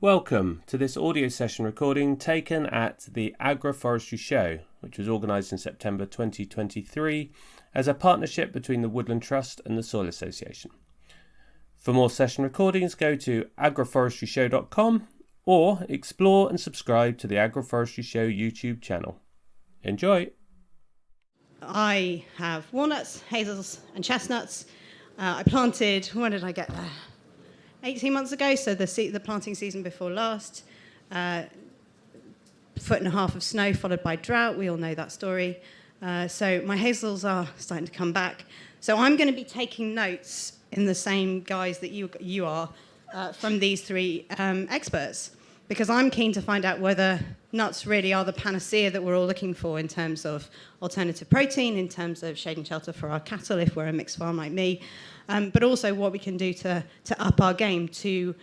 Welcome to this audio session recording taken at the Agroforestry Show, which was organised in September 2023 as a partnership between the Woodland Trust and the Soil Association. For more session recordings, go to agroforestryshow.com or explore and subscribe to the Agroforestry Show YouTube channel. Enjoy! I have walnuts, hazels and chestnuts. I planted, when did I get there? 18 months ago, so the planting season before last. 1.5 foot of snow followed by drought. We all know that story. So my hazels are starting to come back. So I'm going to be taking notes in the same guise that you are from these three experts, because I'm keen to find out whether nuts really are the panacea that we're all looking for in terms of alternative protein, in terms of shade and shelter for our cattle if we're a mixed farm like me, but also what we can do to up our game to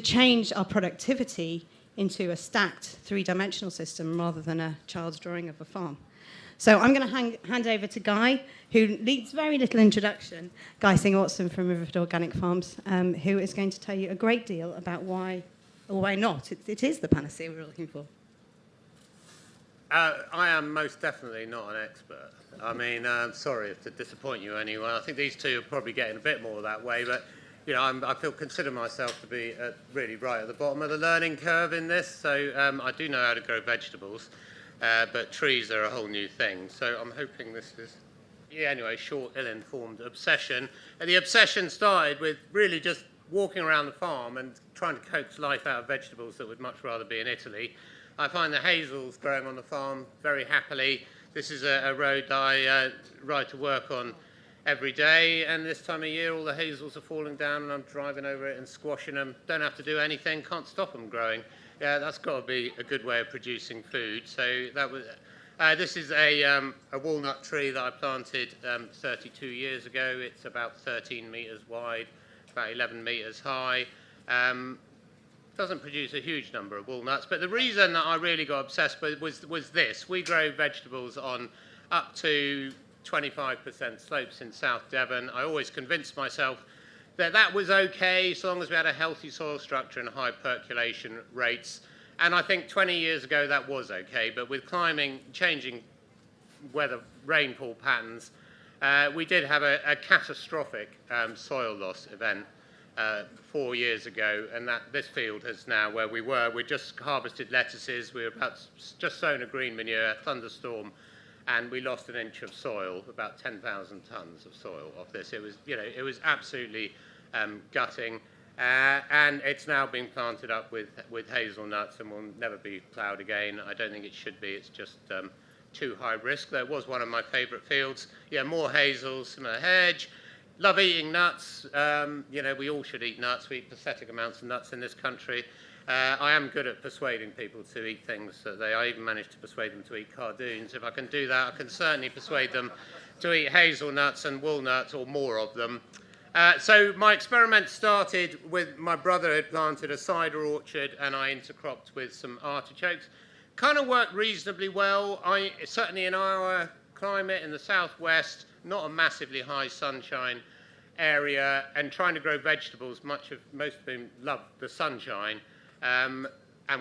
change our productivity into a stacked three-dimensional system rather than a child's drawing of a farm. So I'm going to hand over to Guy, who needs very little introduction, Guy Singer-Watson from Riverford Organic Farms, who is going to tell you a great deal about why or why not it is the panacea we're looking for. I am most definitely not an expert. I mean, I'm sorry to disappoint you anyway. I think these two are probably getting a bit more that way, but you know, I consider myself to be really right at the bottom of the learning curve in this. So I do know how to grow vegetables, but trees are a whole new thing. So I'm hoping this is, anyway, short, ill-informed obsession. And the obsession started with really just walking around the farm and trying to coax life out of vegetables that would much rather be in Italy. I find the hazels growing on the farm very happily. This is a road I ride to work on every day, and this time of year all the hazels are falling down and I'm driving over it and squashing them. Don't have to do anything, can't stop them growing. Yeah, that's got to be a good way of producing food. So that was. This is a walnut tree that I planted 32 years ago. It's about 13 metres wide, about 11 metres high. Doesn't produce a huge number of walnuts, but the reason that I really got obsessed with was this. We grow vegetables on up to 25% slopes in South Devon. I always convinced myself that that was okay so long as we had a healthy soil structure and high percolation rates. And I think 20 years ago that was okay, but with climbing, changing weather, rainfall patterns, we did have a catastrophic soil loss event 4 years ago, and that this field has now, where we just harvested lettuces, we were about just sown a green manure, thunderstorm, and we lost an inch of soil, about 10,000 tons of soil off this. It was, it was absolutely gutting, and it's now being planted up with hazelnuts and will never be ploughed again. I don't think it should be. It's just too high risk. That was one of my favourite fields. Yeah, more hazels, similar hedge. Love eating nuts. We all should eat nuts. We eat pathetic amounts of nuts in this country. I am good at persuading people to eat things that I even managed to persuade them to eat cardoons. If I can do that, I can certainly persuade them to eat hazelnuts and walnuts, or more of them. So my experiment started with my brother had planted a cider orchard, and I intercropped with some artichokes. Kind of worked reasonably well. Certainly in our climate in the southwest, not a massively high sunshine area, and trying to grow vegetables, most of them love the sunshine and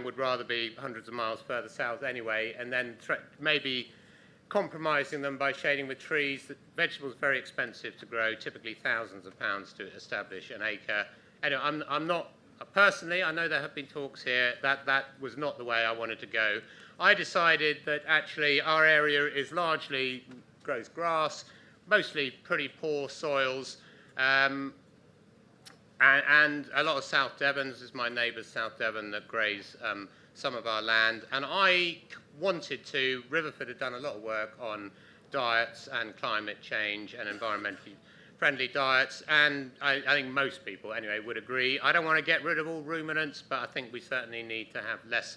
would rather be hundreds of miles further south anyway, and then maybe compromising them by shading with trees. Vegetables are very expensive to grow, typically thousands of pounds to establish an acre. Anyway, I'm not, personally, I know there have been talks here, that was not the way I wanted to go. I decided that actually our area is largely grows grass, mostly pretty poor soils, and a lot of South Devon. This is my neighbours, South Devon, that graze some of our land. And I wanted to, Riverford had done a lot of work on diets and climate change and environmentally friendly diets, and I think most people anyway would agree. I don't want to get rid of all ruminants, but I think we certainly need to have less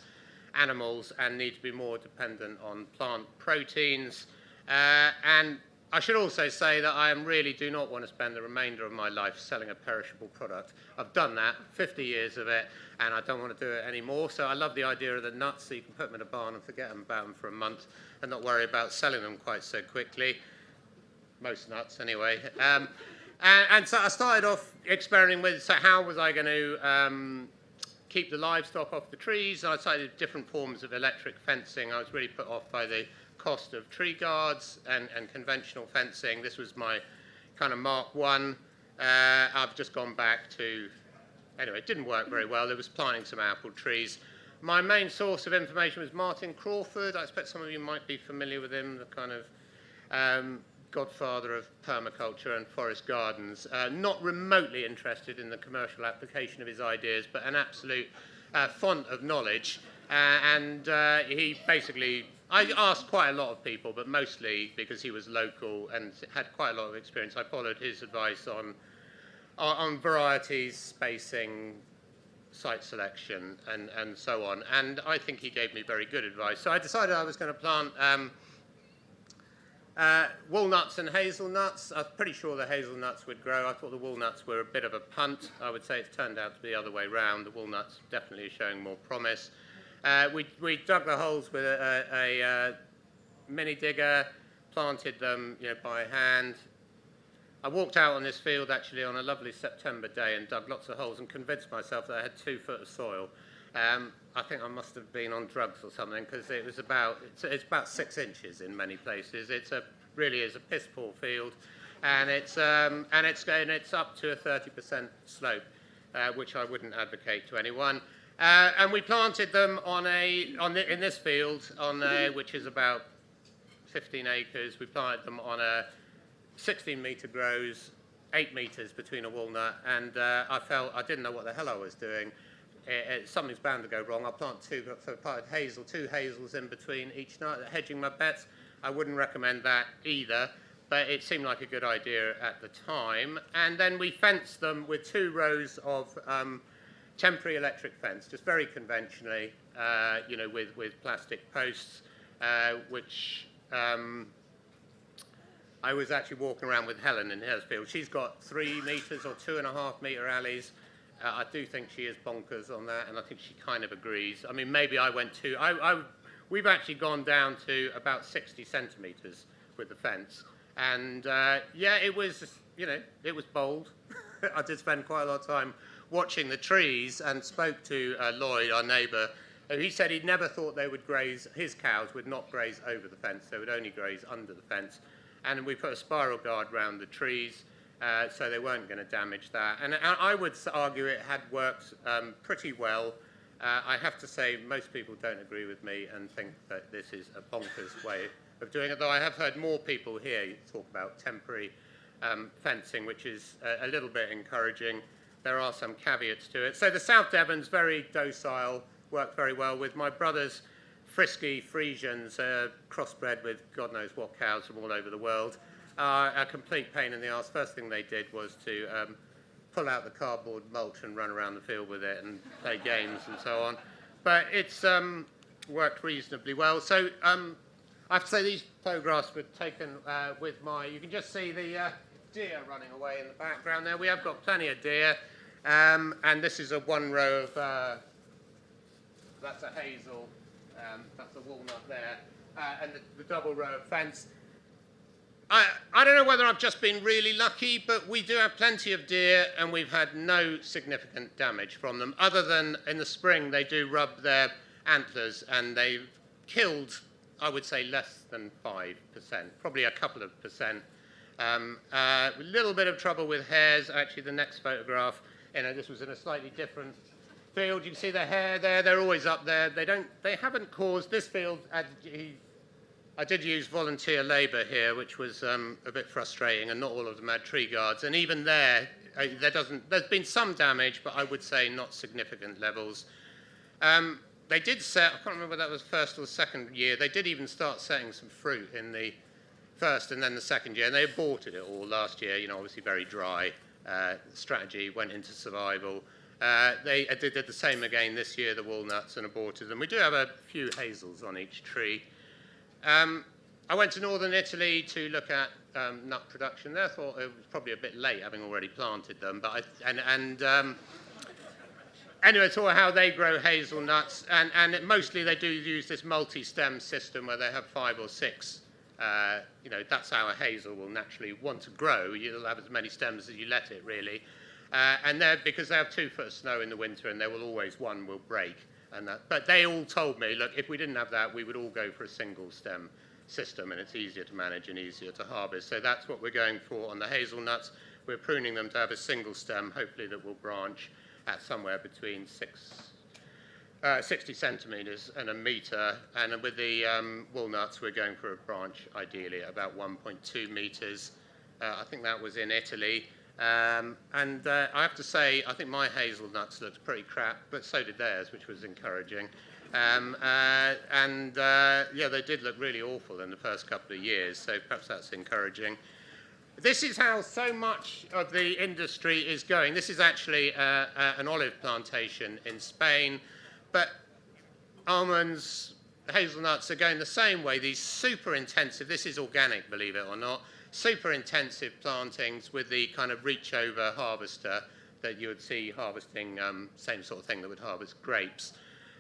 animals and need to be more dependent on plant proteins. And I should also say that I really do not want to spend the remainder of my life selling a perishable product. I've done that, 50 years of it, and I don't want to do it anymore. So I love the idea of the nuts, so you can put them in a barn and forget about them for a month and not worry about selling them quite so quickly. Most nuts, anyway. And so I started off experimenting with, so how was I going to keep the livestock off the trees. I decided different forms of electric fencing. I was really put off by the cost of tree guards and conventional fencing. This was my kind of Mark 1. I've just gone back to, anyway, it didn't work very well. There was planting some apple trees. My main source of information was Martin Crawford. I expect some of you might be familiar with him, the kind of godfather of permaculture and forest gardens. Not remotely interested in the commercial application of his ideas, but an absolute font of knowledge. He basically, I asked quite a lot of people, but mostly because he was local and had quite a lot of experience. I followed his advice on varieties, spacing, site selection, and so on. And I think he gave me very good advice. So I decided I was going to plant walnuts and hazelnuts. I was pretty sure the hazelnuts would grow. I thought the walnuts were a bit of a punt. I would say it's turned out to be the other way round. The walnuts definitely are showing more promise. We dug the holes with a mini digger, planted them by hand. I walked out on this field actually on a lovely September day and dug lots of holes and convinced myself that I had 2 foot of soil. I think I must have been on drugs or something, because it was it's about 6 inches in many places. Really is a piss poor field, and it's up to a 30% slope, which I wouldn't advocate to anyone. And we planted them in this field which is about 15 acres. We planted them on a 16-metre grows, 8 metres between a walnut, and I didn't know what the hell I was doing. Something's bound to go wrong. I'll plant 2 hazels in between each nut, hedging my bets. I wouldn't recommend that either, but it seemed like a good idea at the time. And then we fenced them with 2 rows of temporary electric fence, just very conventionally, with plastic posts, which I was actually walking around with Helen in Hillsfield. She's got 3 metres or 2.5 metre alleys. I do think she is bonkers on that, and I think she kind of agrees. I mean, maybe I went too. We've actually gone down to about 60 centimetres with the fence, and it was bold. I did spend quite a lot of time watching the trees and spoke to Lloyd, our neighbour. He said he'd never thought they would graze. His cows would not graze over the fence; they would only graze under the fence. And we put a spiral guard round the trees, so they weren't going to damage that. And I would argue it had worked pretty well. I have to say most people don't agree with me and think that this is a bonkers way of doing it, though I have heard more people here talk about temporary fencing, which is a little bit encouraging. There are some caveats to it. So the South Devon's very docile, worked very well with my brother's frisky Friesians, crossbred with God knows what cows from all over the world. A complete pain in the arse. First thing they did was to pull out the cardboard mulch and run around the field with it and play games and so on. But it's worked reasonably well. So I have to say these photographs were taken with you can just see the deer running away in the background there. We have got plenty of deer. And this is a 1 row of, that's a hazel. That's a walnut there, and the double row of fence. I don't know whether I've just been really lucky, but we do have plenty of deer, and we've had no significant damage from them, other than in the spring they do rub their antlers, and they've killed, I would say, less than 5%, probably a couple of percent. A little bit of trouble with hares. Actually, the next photograph, this was in a slightly different field. You can see the hare there. They're always up there. They haven't caused this field. I did use volunteer labour here, which was a bit frustrating, and not all of them had tree guards. And even there's been some damage, but I would say not significant levels. They did set, I can't remember whether that was first or second year, they did even start setting some fruit in the first and then the second year, and they aborted it all last year, obviously very dry. Strategy went into survival. They did the same again this year, the walnuts, and aborted them. We do have a few hazels on each tree. I went to northern Italy to look at nut production there. I thought it was probably a bit late, having already planted them. But anyway, saw how they grow hazelnuts, and mostly they do use this multi-stem system where they have 5 or 6. That's how a hazel will naturally want to grow. You'll have as many stems as you let it, really. And because they have 2 foot of snow in the winter, and there will always one will break. But they all told me, look, if we didn't have that, we would all go for a single stem system, and it's easier to manage and easier to harvest. So that's what we're going for on the hazelnuts. We're pruning them to have a single stem, hopefully that will branch at somewhere between 60 centimetres and a metre. And with the walnuts, we're going for a branch, ideally, at about 1.2 metres. I think that was in Italy. I have to say, I think my hazelnuts looked pretty crap, but so did theirs, which was encouraging. Yeah, they did look really awful in the first couple of years, so perhaps that's encouraging. This is how so much of the industry is going. This is actually an olive plantation in Spain, but almonds, hazelnuts are going the same way. These super intensive, this is organic, believe it or not, super intensive plantings with the kind of reach over harvester that you would see harvesting, same sort of thing that would harvest grapes.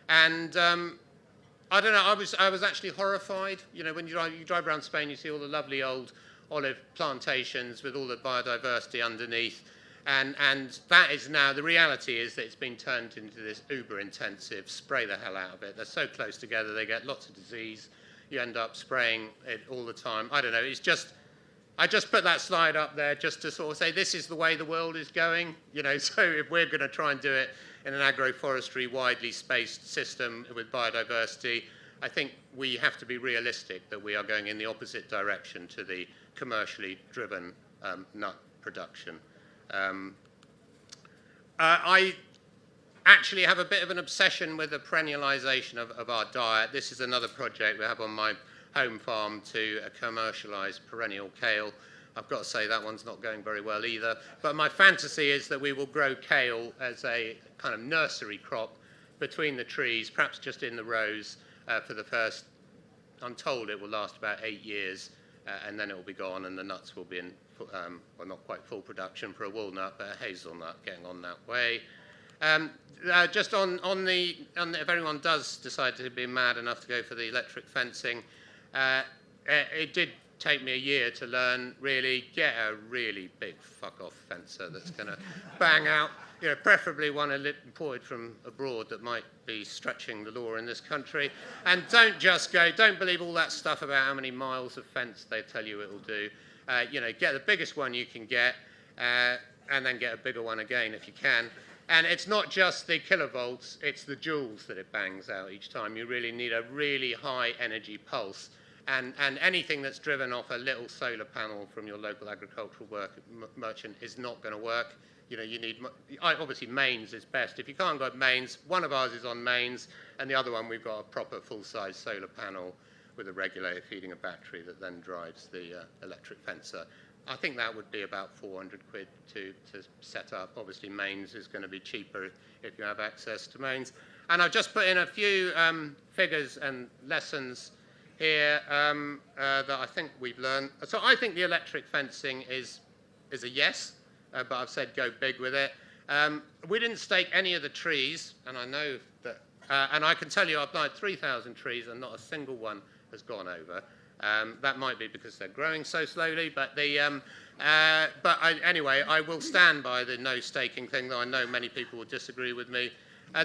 And I don't know, I was actually horrified. You know, when you drive around Spain, you see all the lovely old olive plantations with all the biodiversity underneath. And that is now, the reality is that it's been turned into this uber intensive, spray the hell out of it. They're so close together, they get lots of disease. You end up spraying it all the time. I don't know, it's just, I just put that slide up there just to sort of say this is the way the world is going. You know, so if we're going to try and do it in an agroforestry widely spaced system with biodiversity, I think we have to be realistic that we are going in the opposite direction to the commercially driven nut production. I actually have a bit of an obsession with the perennialisation of our diet. This is another project we have on my home farm to commercialise perennial kale. I've got to say that one's not going very well either. But my fantasy is that we will grow kale as a kind of nursery crop between the trees, perhaps just in the rows for the first, I'm told it will last about 8 years, and then it will be gone and the nuts will be in, well, not quite full production for a walnut, but a hazelnut getting on that way. Just on the, if anyone does decide to be mad enough to go for the electric fencing, it did take me a year to learn, really, get a really big fuck-off fencer that's going to bang out, you know, preferably one imported from abroad that might be stretching the law in this country. And don't believe all that stuff about how many miles of fence they tell you it will do. You know, get the biggest one you can get, and then get a bigger one again if you can. And it's not just the kilovolts, it's the joules that it bangs out each time. You really need a really high energy pulse. And anything that's driven off a little solar panel from your local agricultural merchant is not going to work. You know, you need, obviously mains is best. If you can't go mains, one of ours is on mains, and the other one we've got a proper full-size solar panel with a regulator feeding a battery that then drives the electric fencer. I think that would be about 400 quid to set up. Obviously mains is going to be cheaper if you have access to mains. And I've just put in a few figures and lessons here that I think we've learned. So I think the electric fencing is a yes, but I've said go big with it. We didn't stake any of the trees, and I know that, and I can tell you I've planted 3,000 trees and not a single one has gone over. That might be because they're growing so slowly, but anyway, I will stand by the no staking thing, though I know many people will disagree with me.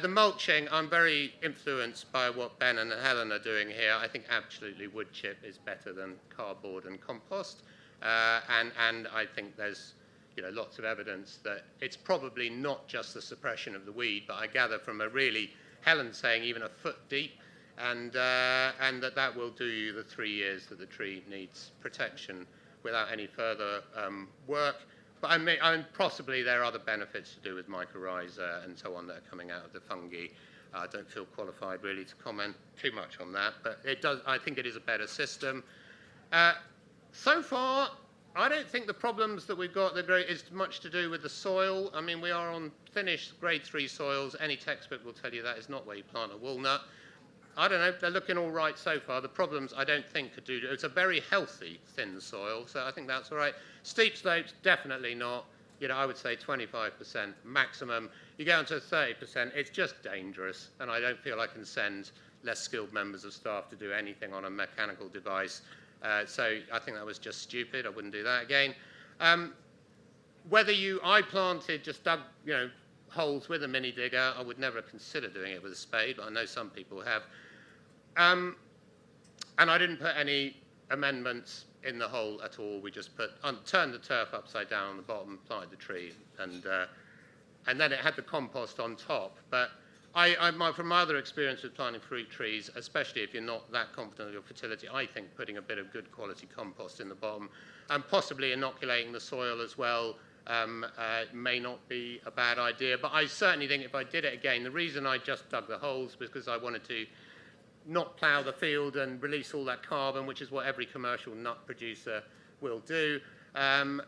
The mulching, I'm very influenced by what Ben and Helen are doing here. I think absolutely wood chip is better than cardboard and compost, and I think there's, you know, lots of evidence that it's probably not just the suppression of the weed, but I gather from Helen's saying even a foot deep, and that will do you the 3 years that the tree needs protection without any further work. But possibly there are other benefits to do with mycorrhiza and so on that are coming out of the fungi. I don't feel qualified really to comment too much on that, but it does. I think it is a better system. So far, I don't think the problems that we've got is much to do with the soil. I mean, we are on finished grade 3 soils. Any textbook will tell you that is not where you plant a walnut. I don't know, they're looking all right so far. The problems I don't think could do, it's a very healthy thin soil, so I think that's all right. Steep slopes, definitely not. You know, I would say 25% maximum. You go on to 30%, it's just dangerous, and I don't feel I can send less skilled members of staff to do anything on a mechanical device. So I think that was just stupid. I wouldn't do that again. I planted, just dug, holes with a mini digger. I would never consider doing it with a spade, but I know some people have. And I didn't put any amendments in the hole at all. We just turned the turf upside down on the bottom, planted the tree, and then it had the compost on top. But from my other experience with planting fruit trees, especially if you're not that confident of your fertility, I think putting a bit of good quality compost in the bottom and possibly inoculating the soil as well may not be a bad idea. But I certainly think if I did it again, the reason I just dug the holes was because I wanted to not plough the field and release all that carbon, which is what every commercial nut producer will do. And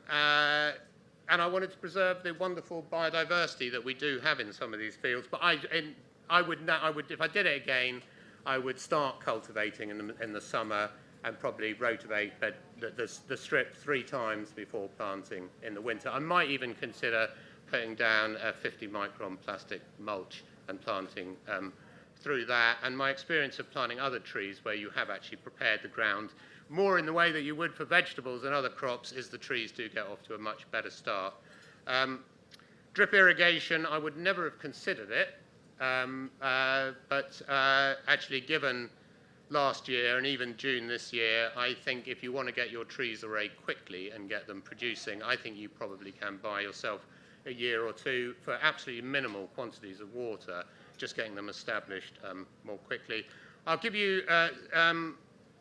I wanted to preserve the wonderful biodiversity that we do have in some of these fields. But I would, if I did it again, I would start cultivating in the summer and probably rotate the strip 3 times before planting in the winter. I might even consider putting down a 50 micron plastic mulch and planting through that. And my experience of planting other trees where you have actually prepared the ground more in the way that you would for vegetables and other crops is the trees do get off to a much better start. Drip irrigation, I would never have considered it, but actually given last year and even June this year, I think if you want to get your trees arrayed quickly and get them producing, I think you probably can buy yourself a year or two for absolutely minimal quantities of water, just getting them established more quickly. I'll give you,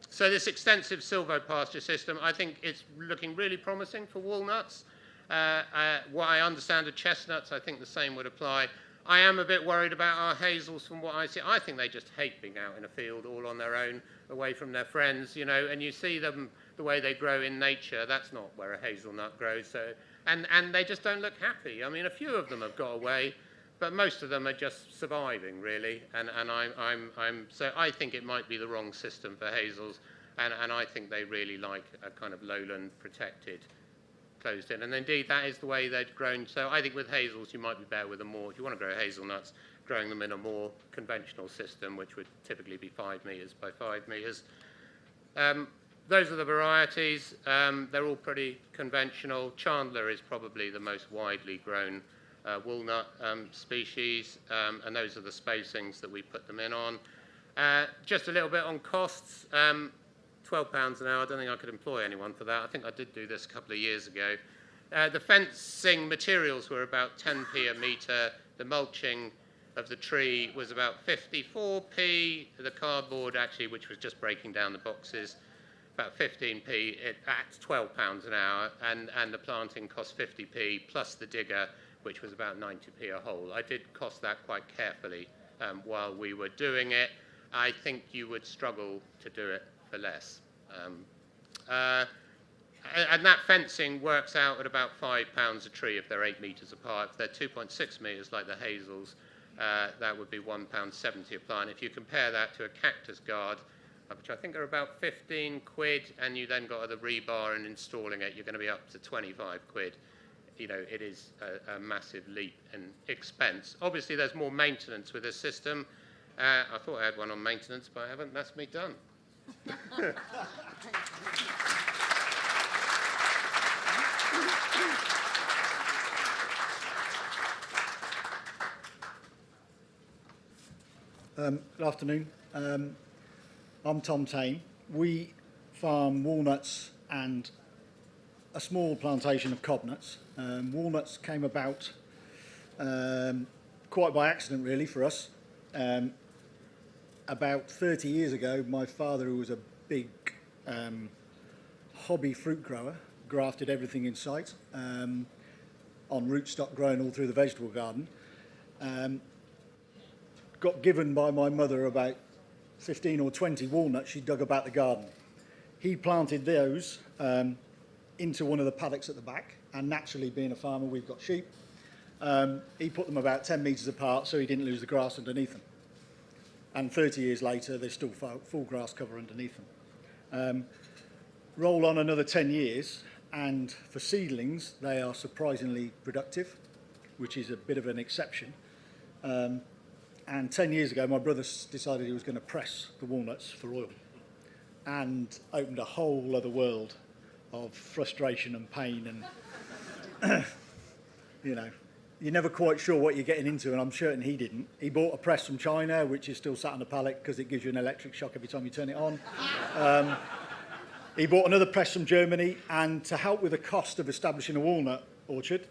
so this extensive silvopasture system, I think it's looking really promising for walnuts. What I understand of chestnuts, I think the same would apply. I am a bit worried about our hazels from what I see. I think they just hate being out in a field all on their own, away from their friends, and you see them the way they grow in nature. That's not where a hazelnut grows. So, and they just don't look happy. I mean, a few of them have got away, but most of them are just surviving, really. So I think it might be the wrong system for hazels, and I think they really like a kind of lowland protected, closed in. And indeed, that is the way they've grown. So I think with hazels, you might be better with a more, if you want to grow hazelnuts, growing them in a more conventional system, which would typically be 5 metres by 5 metres. Those are the varieties. They're all pretty conventional. Chandler is probably the most widely grown walnut species, and those are the spacings that we put them in on. Just a little bit on costs. £12 an hour, I don't think I could employ anyone for that. I think I did do this a couple of years ago. The fencing materials were about 10p a metre. The mulching of the tree was about 54p. The cardboard, actually, which was just breaking down the boxes, about 15p. That's £12 an hour, and the planting cost 50p, plus the digger, which was about 90p a hole. I did cost that quite carefully while we were doing it. I think you would struggle to do it for less. And that fencing works out at about £5 a tree if they're 8 metres apart. If they're 2.6 metres like the hazels, that would be £1.70 a plant. If you compare that to a cactus guard, which I think are about 15 quid, and you then got the rebar and installing it, you're going to be up to 25 quid. It is a massive leap in expense. Obviously, there's more maintenance with this system. I thought I had one on maintenance, but I haven't. That's me done. Good afternoon. I'm Tom Tame. We farm walnuts and a small plantation of cobnuts. Walnuts came about quite by accident, really, for us. About 30 years ago, my father, who was a big hobby fruit grower, grafted everything in sight on rootstock grown all through the vegetable garden. Got given by my mother about 15 or 20 walnuts she dug about the garden. He planted those into one of the paddocks at the back, and naturally, being a farmer, we've got sheep. He put them about 10 metres apart so he didn't lose the grass underneath them. And 30 years later, there's still full grass cover underneath them. Roll on another 10 years, and for seedlings, they are surprisingly productive, which is a bit of an exception. And 10 years ago, my brother decided he was going to press the walnuts for oil, and opened a whole other world of frustration and pain. And you know, you're never quite sure what you're getting into, and I'm certain he didn't. He bought a press from China, which is still sat on the pallet because it gives you an electric shock every time you turn it on. He bought another press from Germany, and to help with the cost of establishing a walnut orchard,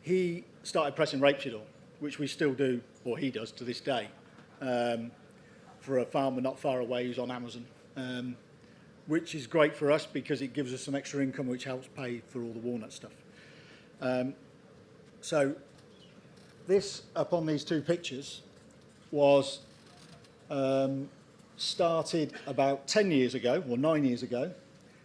he started pressing rapeseed oil, which we still do, or he does to this day, for a farmer not far away who's on Amazon, which is great for us because it gives us some extra income which helps pay for all the walnut stuff. So this, up on these two pictures, was started about 10 years ago, or 9 years ago.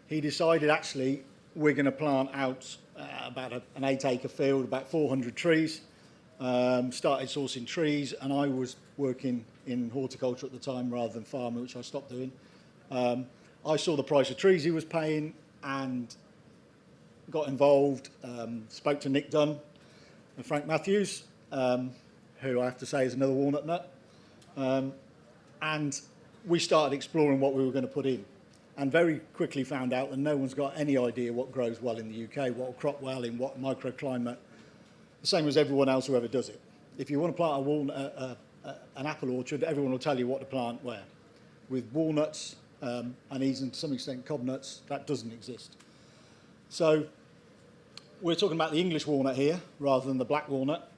He decided, actually, we're going to plant out about an 8-acre field, about 400 trees. Started sourcing trees, and I was working in horticulture at the time rather than farming, which I stopped doing. I saw the price of trees he was paying and got involved, spoke to Nick Dunn and Frank Matthews, who I have to say is another walnut nut. And we started exploring what we were going to put in, and very quickly found out that no one's got any idea what grows well in the UK, what will crop well in what microclimate, the same as everyone else who ever does it. If you want to plant a walnut, an apple orchard, everyone will tell you what to plant where. With walnuts, and even to some extent cob nuts, that doesn't exist. So we're talking about the English walnut here rather than the black walnut.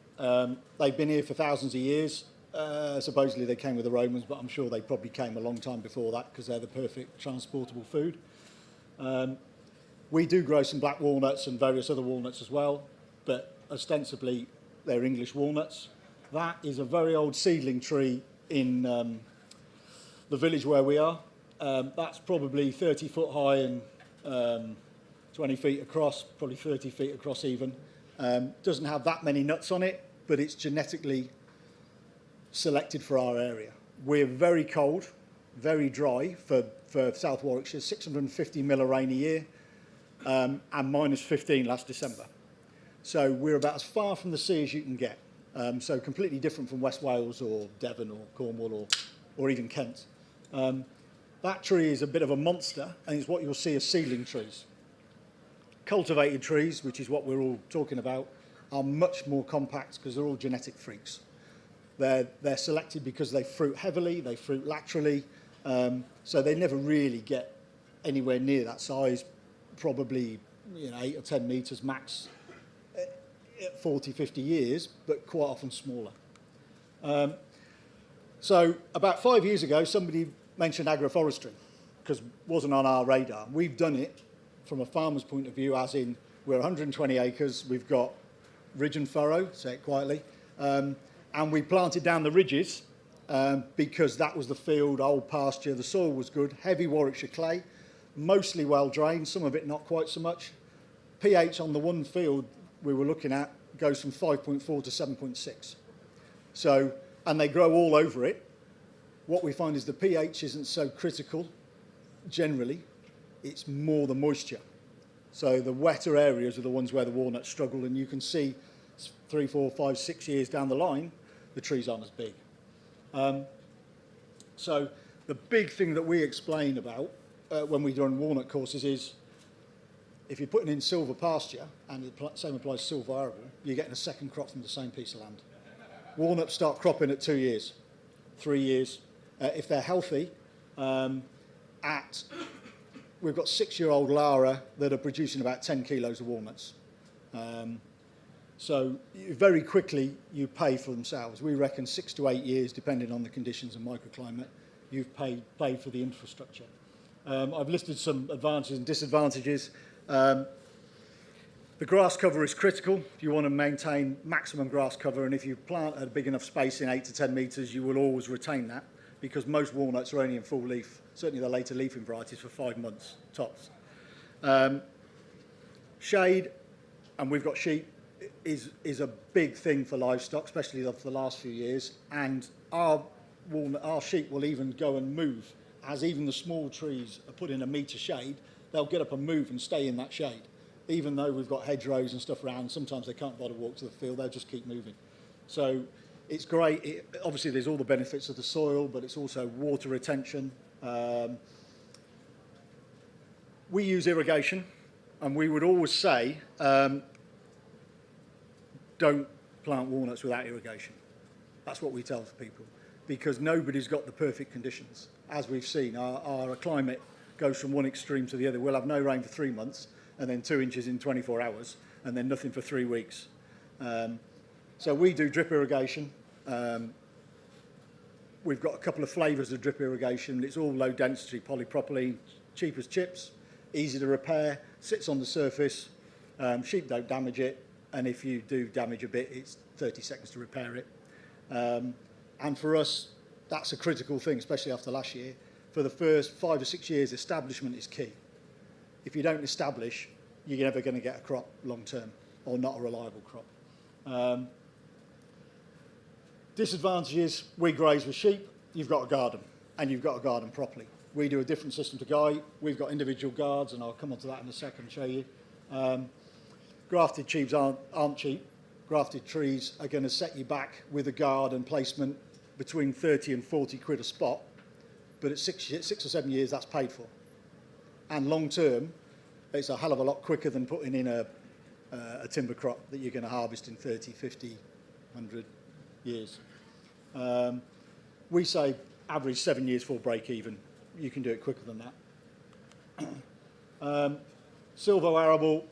They've been here for thousands of years. Supposedly they came with the Romans, but I'm sure they probably came a long time before that because they're the perfect transportable food. We do grow some black walnuts and various other walnuts as well, but ostensibly they're English walnuts. That is a very old seedling tree in the village where we are. That's probably 30 foot high and 20 feet across, probably 30 feet across even. Doesn't have that many nuts on it, but it's genetically selected for our area. We're very cold, very dry for South Warwickshire, 650 mil of rain a year, and minus 15 last December. So we're about as far from the sea as you can get. So completely different from West Wales or Devon or Cornwall or even Kent. That tree is a bit of a monster, and it's what you'll see as seedling trees. Cultivated trees, which is what we're all talking about, are much more compact because they're all genetic freaks. They're selected because they fruit heavily, they fruit laterally, so they never really get anywhere near that size, probably 8 or 10 metres max at 40, 50 years, but quite often smaller. So about 5 years ago, somebody mentioned agroforestry because it wasn't on our radar. We've done it from a farmer's point of view, as in we're 120 acres, we've got ridge and furrow, say it quietly, and we planted down the ridges because that was the field, old pasture, the soil was good, heavy Warwickshire clay, mostly well drained, some of it not quite so much. pH on the one field we were looking at goes from 5.4 to 7.6. So, and they grow all over it. What we find is the pH isn't so critical generally, it's more the moisture. So the wetter areas are the ones where the walnuts struggle, and you can see 3, 4, 5, 6 years down the line, the trees aren't as big. So the big thing that we explain about when we run walnut courses is if you're putting in silver pasture, and the same applies to silver arable, you're getting a second crop from the same piece of land. Walnuts start cropping at 2 years, 3 years. If they're healthy, we've got 6-year-old Lara that are producing about 10 kilos of walnuts. So very quickly you pay for themselves. We reckon 6 to 8 years, depending on the conditions and microclimate, you've paid for the infrastructure. I've listed some advantages and disadvantages. The grass cover is critical if you want to maintain maximum grass cover, and if you plant at a big enough space in 8 to 10 metres, you will always retain that because most walnuts are only in full leaf, certainly the later leafing varieties, for 5 months tops. Shade, and we've got sheep, is a big thing for livestock, especially for the last few years, and our sheep will even go and move. As even the small trees are put in a metre shade, they'll get up and move and stay in that shade. Even though we've got hedgerows and stuff around, sometimes they can't bother to walk to the field, they'll just keep moving. So it's great. Obviously there's all the benefits of the soil, but it's also water retention. We use irrigation, and we would always say, don't plant walnuts without irrigation. That's what we tell people, because nobody's got the perfect conditions. As we've seen, our climate goes from one extreme to the other. We'll have no rain for 3 months, and then 2 inches in 24 hours, and then nothing for 3 weeks. So we do drip irrigation. We've got a couple of flavours of drip irrigation. It's all low density polypropylene, cheap as chips, easy to repair, sits on the surface. Sheep don't damage it, and if you do damage a bit, it's 30 seconds to repair it. And for us, that's a critical thing, especially after last year. For the first 5 or 6 years, establishment is key. If you don't establish, you're never going to get a crop long term, or not a reliable crop. Disadvantages, we graze with sheep, you've got a garden, and you've got to garden properly. We do a different system to Guy. We've got individual guards, and I'll come on to that in a second and show you. Grafted trees aren't cheap. Grafted trees are going to set you back with a guard and placement between 30 and 40 quid a spot, but at 6 or 7 years, that's paid for. And long term, it's a hell of a lot quicker than putting in a timber crop that you're going to harvest in 30, 50, 100 years. We say average 7 years for break even. You can do it quicker than that. Silvo arable,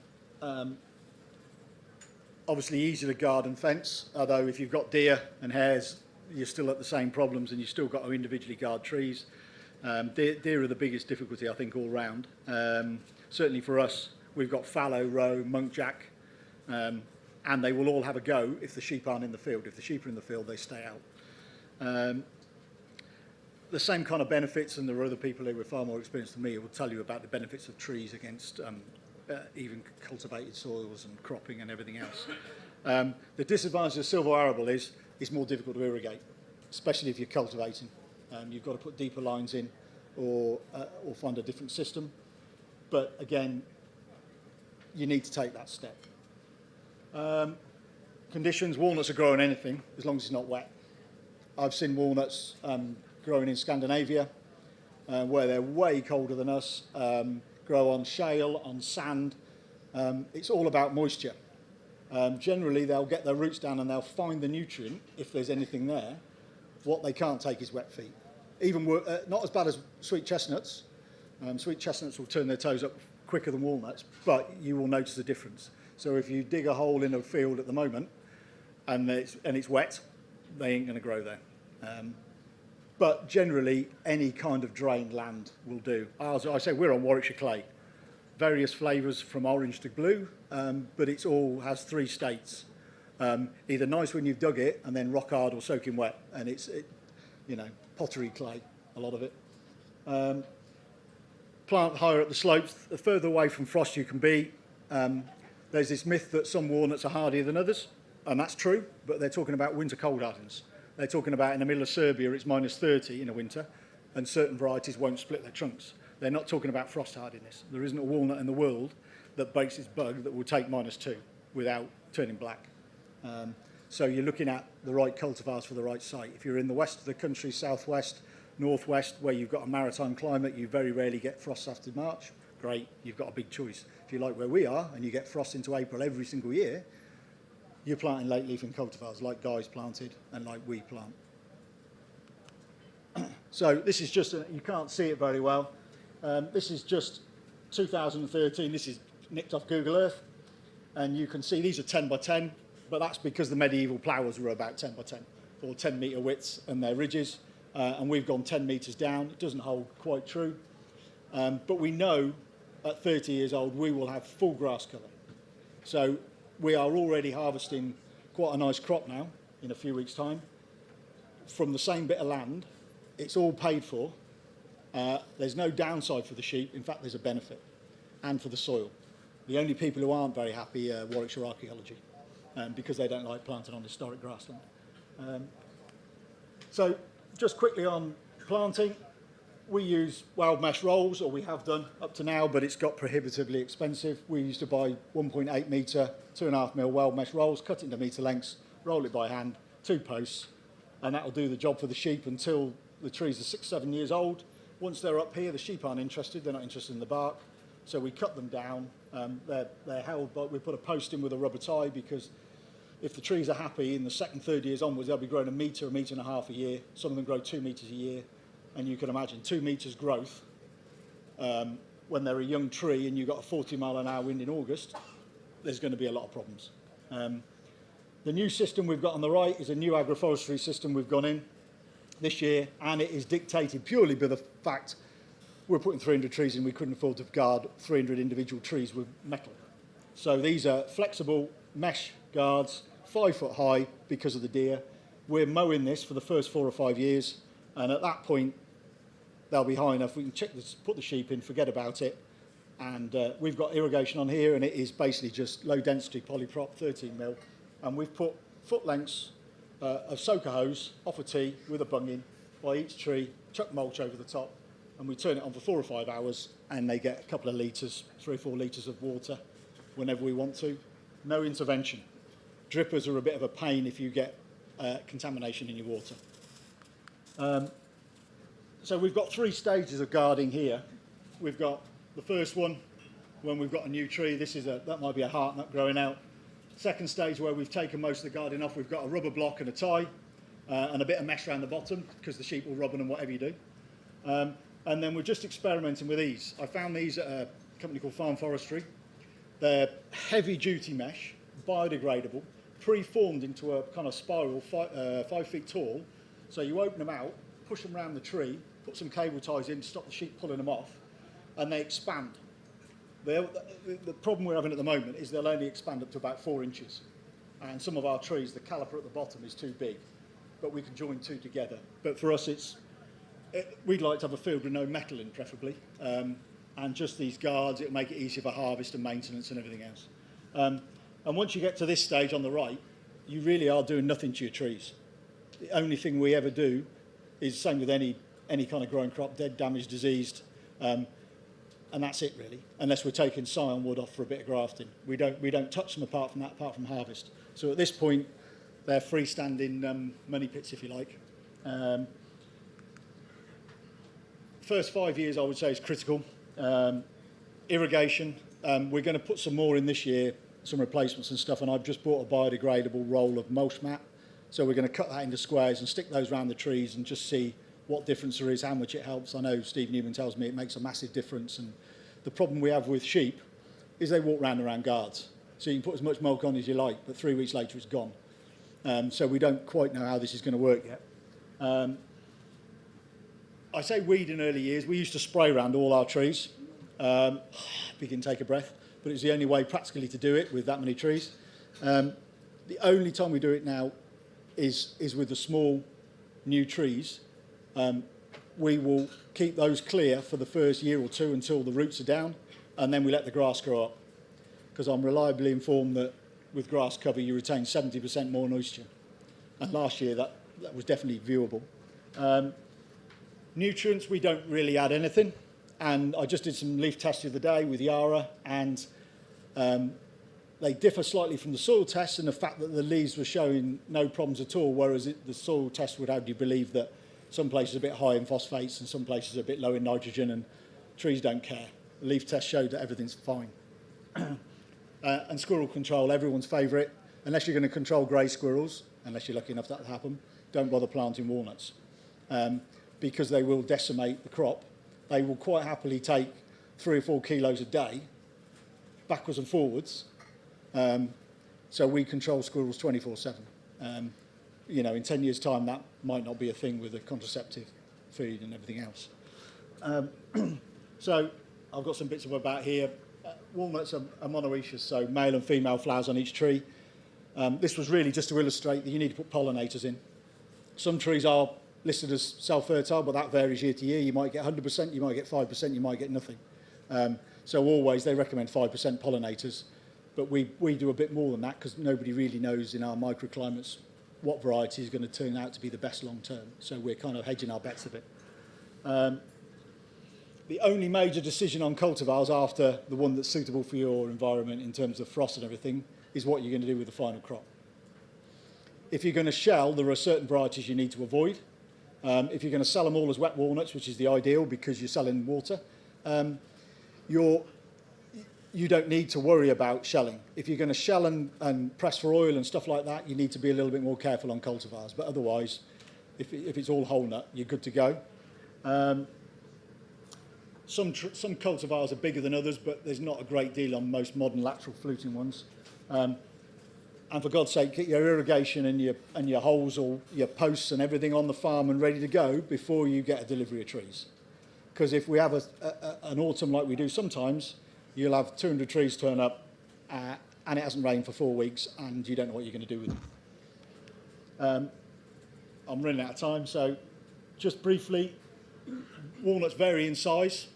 obviously easy to guard and fence, although if you've got deer and hares, you're still at the same problems, and you've still got to individually guard trees. Deer are the biggest difficulty, I think, all round. Certainly for us, we've got fallow, roe, munkjack, and they will all have a go if the sheep aren't in the field. If the sheep are in the field, they stay out. The same kind of benefits, and there are other people who are far more experienced than me who will tell you about the benefits of trees against even cultivated soils and cropping and everything else. The disadvantage of silvo arable is it's more difficult to irrigate, especially if you're cultivating. You've got to put deeper lines in or find a different system. But again, you need to take that step. Conditions, walnuts are growing anything as long as it's not wet. I've seen walnuts growing in Scandinavia where they're way colder than us, grow on shale, on sand. It's all about moisture. Generally, they'll get their roots down and they'll find the nutrient if there's anything there. What they can't take is wet feet. Even not as bad as sweet chestnuts. Sweet chestnuts will turn their toes up quicker than walnuts, but you will notice a difference. So if you dig a hole in a field at the moment and it's wet, they ain't going to grow there. But generally, any kind of drained land will do. As I say, we're on Warwickshire clay. Various flavours from orange to blue, but it all has 3 states. Either nice when you've dug it, and then rock hard or soaking wet, and it's pottery clay, a lot of it. Plant higher up the slopes, the further away from frost you can be. There's this myth that some walnuts are hardier than others, and that's true, but they're talking about winter cold hardiness. They're talking about in the middle of Serbia, it's minus 30 in the winter, and certain varieties won't split their trunks. They're not talking about frost hardiness. There isn't a walnut in the world that breaks its bug that will take -2 without turning black. So you're looking at the right cultivars for the right site. If you're in the west of the country, southwest, northwest, where you've got a maritime climate, you very rarely get frosts after March. Great, you've got a big choice. If you like where we are and you get frost into April every single year, you're planting late leafing cultivars like Guy's planted and like we plant. So this is just, you can't see it very well. This is just 2013. This is nicked off Google Earth. And you can see these are 10 by 10, but that's because the medieval ploughs were about 10 by 10, or 10 metre widths and their ridges. And we've gone 10 metres down. It doesn't hold quite true. But we know at 30 years old, we will have full grass cover. So we are already harvesting quite a nice crop now in a few weeks' time from the same bit of land. It's all paid for. There's no downside for the sheep. In fact, there's a benefit. And for the soil. The only people who aren't very happy are Warwickshire archaeology because they don't like planting on historic grassland. So just quickly on planting, we use wild mesh rolls, or we have done up to now, but it's got prohibitively expensive. We used to buy 1.8 metre, 2.5 mil wild mesh rolls, cut it into metre lengths, roll it by hand, 2 posts, and that'll do the job for the sheep until the trees are 6, 7 years old. Once they're up here, the sheep aren't interested. They're not interested in the bark. So we cut them down. They're held, but we put a post in with a rubber tie because if the trees are happy, in the second, third years onwards, they'll be growing a metre and a half a year. Some of them grow 2 metres a year. And you can imagine 2 metres growth when they're a young tree and you've got a 40-mile-an-hour wind in August, there's going to be a lot of problems. The new system we've got on the right is a new agroforestry system we've gone in this year, and it is dictated purely by the fact we're putting 300 trees in. We couldn't afford to guard 300 individual trees with metal. So these are flexible mesh guards, 5 foot high because of the deer. We're mowing this for the first 4 or 5 years, and at that point, they'll be high enough. We can put the sheep in, forget about it. And we've got irrigation on here, and it is basically just low density polyprop, 13 mil. And we've put foot lengths of soaker hose off a tee with a bung in by each tree, chuck mulch over the top, and we turn it on for 4 or 5 hours, and they get a couple of litres, 3 or 4 litres of water whenever we want to. No intervention. Drippers are a bit of a pain if you get contamination in your water. So we've got 3 stages of guarding here. We've got the first one when we've got a new tree. That might be a heart nut growing out. Second stage where we've taken most of the guarding off. We've got a rubber block and a tie and a bit of mesh around the bottom because the sheep will rub on them whatever you do. And then we're just experimenting with these. I found these at a company called Farm Forestry. They're heavy duty mesh, biodegradable, pre-formed into a kind of spiral 5 feet tall. So you open them out, push them around the tree, put some cable ties in to stop the sheep pulling them off, and they expand. The problem we're having at the moment is they'll only expand up to about 4 inches. And some of our trees, the caliper at the bottom is too big, but we can join 2 together. But for us, we'd like to have a field with no metal in, preferably. And just these guards, it'll make it easier for harvest and maintenance and everything else. And once you get to this stage on the right, you really are doing nothing to your trees. The only thing we ever do is the same with any kind of growing crop, dead, damaged, diseased, and that's it really, unless we're taking scion wood off for a bit of grafting. We don't touch them apart from harvest. So at this point, they're freestanding money pits, if you like. First 5 years, I would say, is critical. Irrigation, we're going to put some more in this year, some replacements and stuff, and I've just bought a biodegradable roll of mulch mat. So we're going to cut that into squares and stick those around the trees and just see what difference there is, how much it helps. I know Steve Newman tells me it makes a massive difference, and the problem we have with sheep is they walk around guards. So you can put as much mulch on as you like, but 3 weeks later it's gone. So we don't quite know how this is going to work yet. I say weed in early years. We used to spray around all our trees. Begin to take a breath, but it's the only way practically to do it with that many trees. The only time we do it now is with the small new trees. We will keep those clear for the first year or 2 until the roots are down, and then we let the grass grow up. Because I'm reliably informed that with grass cover you retain 70% more moisture. And last year that was definitely viewable. Nutrients, we don't really add anything. And I just did some leaf tests the other day with Yara, and they differ slightly from the soil tests in the fact that the leaves were showing no problems at all, whereas the soil test would have you believe that some places are a bit high in phosphates and some places are a bit low in nitrogen, and trees don't care. The leaf test showed that everything's fine. And squirrel control, everyone's favourite. Unless you're going to control grey squirrels, unless you're lucky enough that to happen, don't bother planting walnuts because they will decimate the crop. They will quite happily take 3 or 4 kilos a day, backwards and forwards. So we control squirrels 24/7. In 10 years' time, that might not be a thing with a contraceptive feed and everything else. So I've got some bits about here. Walnuts are monoecious, so male and female flowers on each tree. This was really just to illustrate that you need to put pollinators in. Some trees are listed as self-fertile, but that varies year to year. You might get 100%, you might get 5%, you might get nothing. So always they recommend 5% pollinators, but we do a bit more than that because nobody really knows in our microclimates what variety is going to turn out to be the best long term. So we're kind of hedging our bets a bit. The only major decision on cultivars after the one that's suitable for your environment in terms of frost and everything is what you're going to do with the final crop. If you're going to shell, there are certain varieties you need to avoid. If you're going to sell them all as wet walnuts, which is the ideal because you're selling water, you're you don't need to worry about shelling. If you're going to shell and press for oil and stuff like that, you need to be a little bit more careful on cultivars. But otherwise, if it's all whole nut, you're good to go. Some cultivars are bigger than others, but there's not a great deal on most modern lateral fluting ones. And for God's sake, get your irrigation and your holes or your posts and everything on the farm and ready to go before you get a delivery of trees. Because if we have an autumn like we do sometimes, you'll have 200 trees turn up and it hasn't rained for 4 weeks and you don't know what you're going to do with them. I'm running out of time, so just briefly, walnuts vary in size.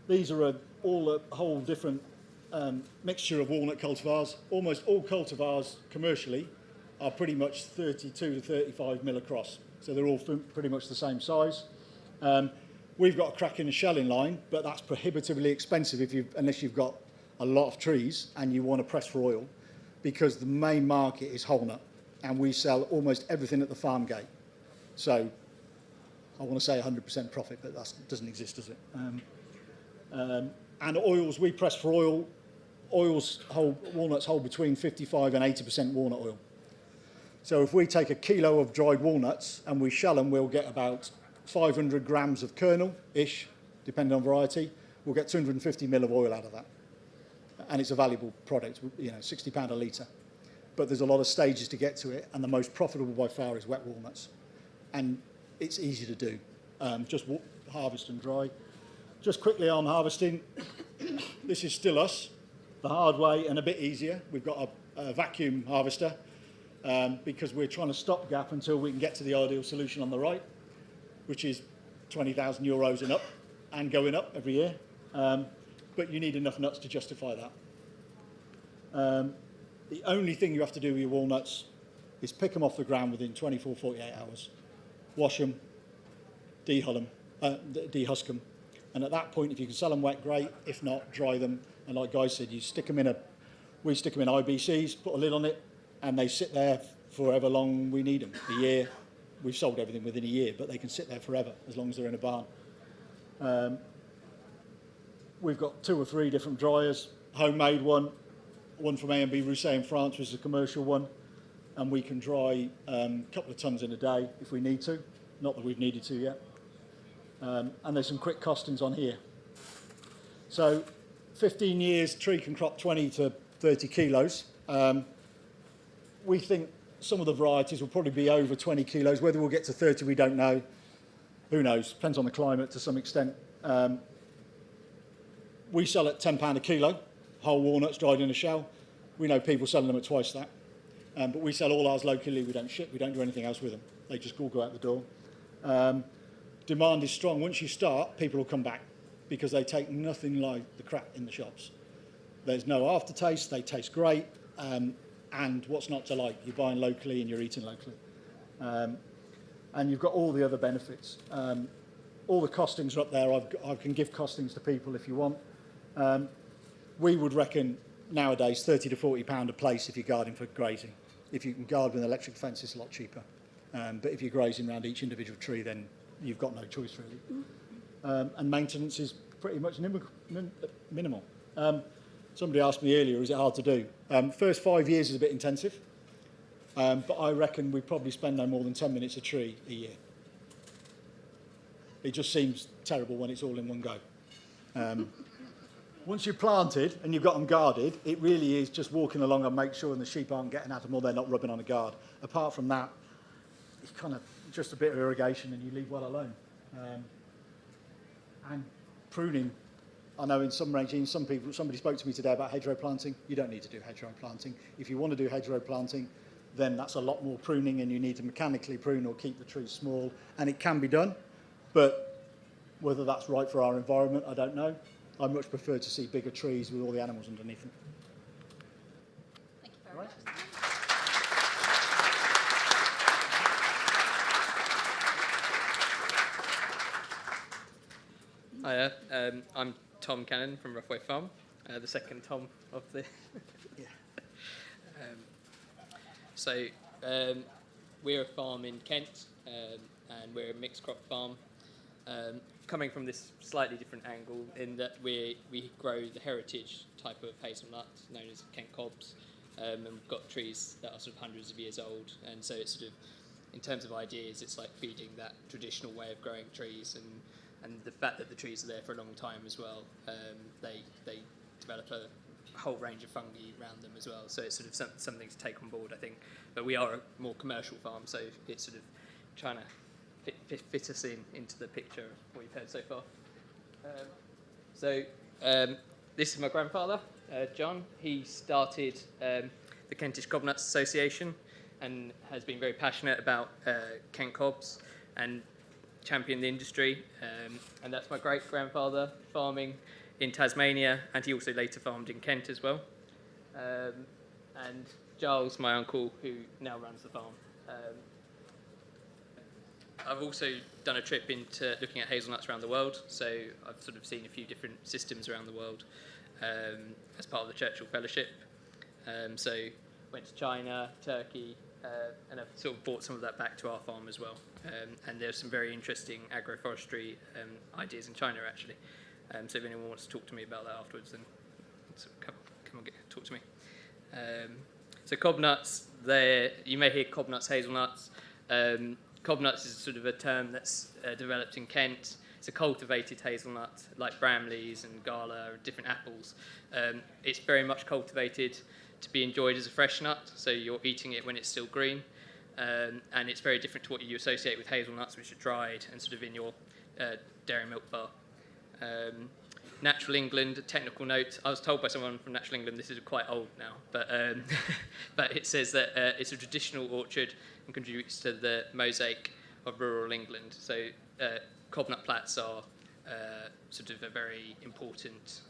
These are all a whole different mixture of walnut cultivars. Almost all cultivars commercially are pretty much 32 to 35 mil across, so they're all pretty much the same size. We've got a cracking and shelling line, but that's prohibitively expensive unless you've got a lot of trees and you want to press for oil, because the main market is whole nut, and we sell almost everything at the farm gate. So I want to say 100% profit, but that doesn't exist, does it? And oils, we press for oil. Walnuts hold between 55 and 80% walnut oil. So if we take a kilo of dried walnuts and we shell them, we'll get about 500 grams of kernel-ish, depending on variety. We'll get 250 mil of oil out of that. And it's a valuable product, £60 a litre. But there's a lot of stages to get to it, and the most profitable by far is wet walnuts. And it's easy to do. Just harvest and dry. Just quickly on harvesting, this is still us, the hard way and a bit easier. We've got a vacuum harvester because we're trying to stopgap until we can get to the ideal solution on the right, which is 20,000 euros and up and going up every year. But you need enough nuts to justify that. The only thing you have to do with your walnuts is pick them off the ground within 24, 48 hours, wash them, dehusk them. And at that point, if you can sell them wet, great. If not, dry them. And like Guy said, we stick them in IBCs, put a lid on it, and they sit there for however long we need them. A year. We've sold everything within a year, but they can sit there forever as long as they're in a barn. We've got 2 or 3 different dryers. Homemade one from A&B Rousset in France, which is a commercial one. And we can dry a couple of tons in a day if we need to. Not that we've needed to yet. And there's some quick costings on here. So 15 years, tree can crop 20 to 30 kilos. We think some of the varieties will probably be over 20 kilos. Whether we'll get to 30, we don't know. Who knows? Depends on the climate to some extent. We sell at £10 a kilo, whole walnuts dried in a shell. We know people selling them at twice that. But we sell all ours locally. We don't ship. We don't do anything else with them. They just all go out the door. Demand is strong. Once you start, people will come back because they take nothing like the crap in the shops. There's no aftertaste. They taste great. And what's not to like? You're buying locally and you're eating locally. And you've got all the other benefits. All the costings are up there. I can give costings to people if you want. We would reckon nowadays £30 to £40 a place if you're guarding for grazing. If you can guard with an electric fence, it's a lot cheaper. But if you're grazing around each individual tree, then you've got no choice really. And maintenance is pretty much minimal. Somebody asked me earlier, is it hard to do? First 5 years is a bit intensive, but I reckon we probably spend no more than 10 minutes a tree a year. It just seems terrible when it's all in one go. Once you've planted and you've got them guarded, it really is just walking along and make sure the sheep aren't getting at them or they're not rubbing on a guard. Apart from that, it's kind of just a bit of irrigation and you leave well alone. And pruning, I know in some regimes, somebody spoke to me today about hedgerow planting. You don't need to do hedgerow planting. If you want to do hedgerow planting, then that's a lot more pruning and you need to mechanically prune or keep the trees small. And it can be done, but whether that's right for our environment, I don't know. I much prefer to see bigger trees with all the animals underneath them. Thank you very much. Hiya, I'm Tom Cannon from Roughway Farm, the second Tom of the... Yeah. We're a farm in Kent, and we're a mixed crop farm. coming from this slightly different angle in that we grow the heritage type of hazelnut known as Kent cobs, and we've got trees that are sort of hundreds of years old, and so it's sort of, in terms of ideas, it's like feeding that traditional way of growing trees, and the fact that the trees are there for a long time as well. They develop a whole range of fungi around them as well, so it's sort of something to take on board, I think. But we are a more commercial farm, so it's sort of trying to fit us into the picture of what you've heard so far. This is my grandfather, John. He started the Kentish Cobnuts Association and has been very passionate about Kent cobs and championed the industry. And that's my great-grandfather farming in Tasmania, and he also later farmed in Kent as well. And Giles, my uncle, who now runs the farm. I've also done a trip into looking at hazelnuts around the world, so I've sort of seen a few different systems around the world as part of the Churchill Fellowship. So went to China, Turkey, and I've sort of brought some of that back to our farm as well. And there's some very interesting agroforestry ideas in China, actually. So if anyone wants to talk to me about that afterwards, then come and talk to me. So cobnuts, you may hear cobnuts, hazelnuts. Cobnuts is sort of a term that's developed in Kent. It's a cultivated hazelnut, like Bramleys and Gala, or different apples. It's very much cultivated to be enjoyed as a fresh nut, so you're eating it when it's still green. And it's very different to what you associate with hazelnuts, which are dried and sort of in your dairy milk bar. Natural England, a technical note. I was told by someone from Natural England, this is quite old now, but but it says that it's a traditional orchard and contributes to the mosaic of rural England. So cobnut plats are sort of a very important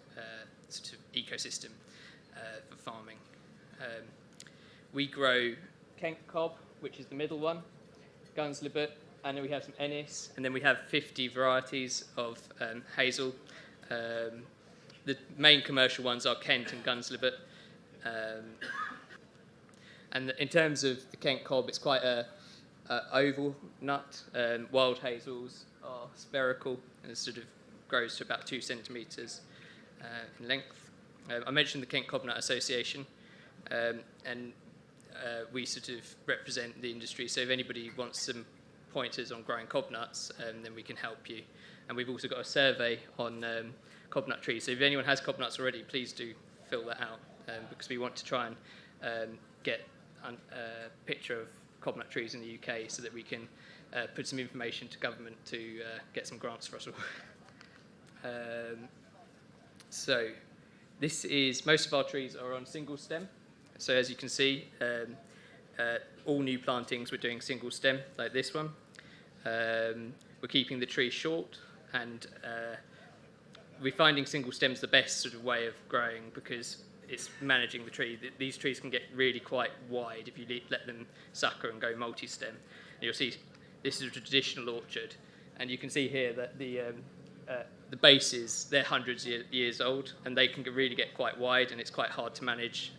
sort of ecosystem for farming. We grow Kent cob, which is the middle one, Gunslibet, and then we have some Ennis, and then we have 50 varieties of hazel. The main commercial ones are Kent and Gunslibet. And in terms of the Kent cob, it's quite a oval nut. Wild hazels are spherical and it sort of grows to about 2 centimetres in length. I mentioned the Kent Cobnut Association, and we sort of represent the industry. So if anybody wants some pointers on growing cobnuts, then we can help you. And we've also got a survey on cobnut trees. So if anyone has cobnuts already, please do fill that out, because we want to try and get a picture of cobnut trees in the UK so that we can put some information to government to get some grants for us all. So this is, most of our trees are on single stem. So as you can see, all new plantings we're doing single stem, like this one. We're keeping the tree short, and we're finding single stems the best sort of way of growing because it's managing the tree. These trees can get really quite wide if you let them sucker and go multi-stem. And you'll see this is a traditional orchard, and you can see here that the bases, they're hundreds of years old, and they can really get quite wide, and it's quite hard to manage.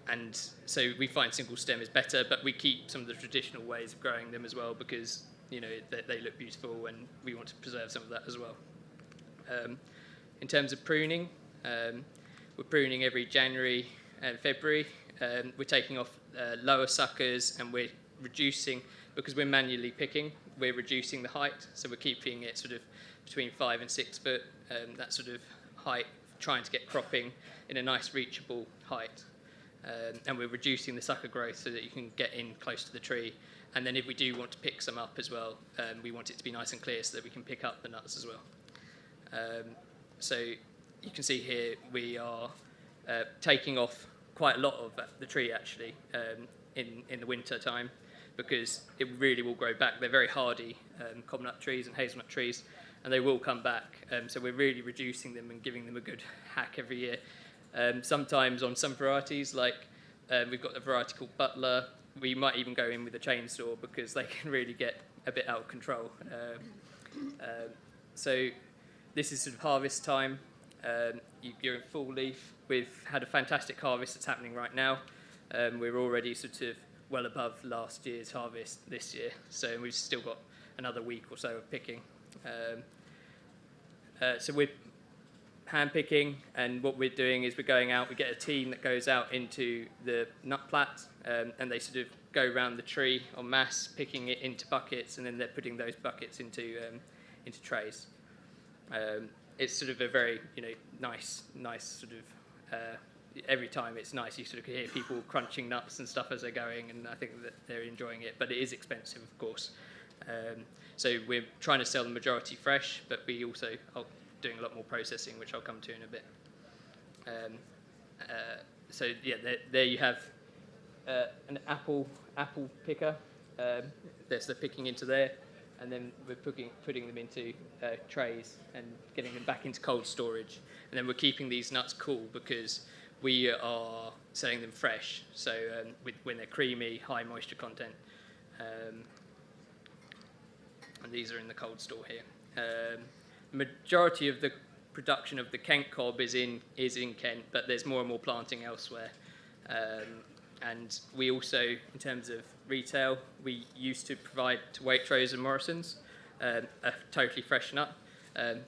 And so we find single stem is better, but we keep some of the traditional ways of growing them as well because they look beautiful, and we want to preserve some of that as well. In terms of pruning, we're pruning every January and February. We're taking off lower suckers, and we're reducing, because we're manually picking, we're reducing the height, so we're keeping it sort of between 5 and 6 foot, that sort of height, trying to get cropping in a nice reachable height. And we're reducing the sucker growth so that you can get in close to the tree. And then if we do want to pick some up as well, we want it to be nice and clear so that we can pick up the nuts as well. So you can see here we are taking off quite a lot of the tree actually in the winter time, because it really will grow back. They're very hardy cobnut trees and hazelnut trees, and they will come back. So we're really reducing them and giving them a good hack every year. Sometimes on some varieties, like we've got a variety called Butler, we might even go in with a chainsaw because they can really get a bit out of control. So this is sort of harvest time. You're in full leaf. We've had a fantastic harvest that's happening right now. We're already sort of well above last year's harvest this year, so we've still got another week or so of picking. So we're hand picking, and what we're doing is we're going out, we get a team that goes out into the nut plat, and they sort of go around the tree en masse, picking it into buckets, and then they're putting those buckets into trays. It's sort of a very, nice sort of, every time it's nice, you sort of hear people crunching nuts and stuff as they're going, and I think that they're enjoying it, but it is expensive, of course. So we're trying to sell the majority fresh, but we also are doing a lot more processing, which I'll come to in a bit. So yeah, there you have an apple picker. There's the picking into there, and then we're putting them into trays and getting them back into cold storage. And then we're keeping these nuts cool because we are selling them fresh. So when they're creamy, high moisture content. And these are in the cold store here. The majority of the production of the Kent cob is in Kent, but there's more and more planting elsewhere. And we also, in terms of retail, we used to provide to Waitrose and Morrison's a totally fresh nut.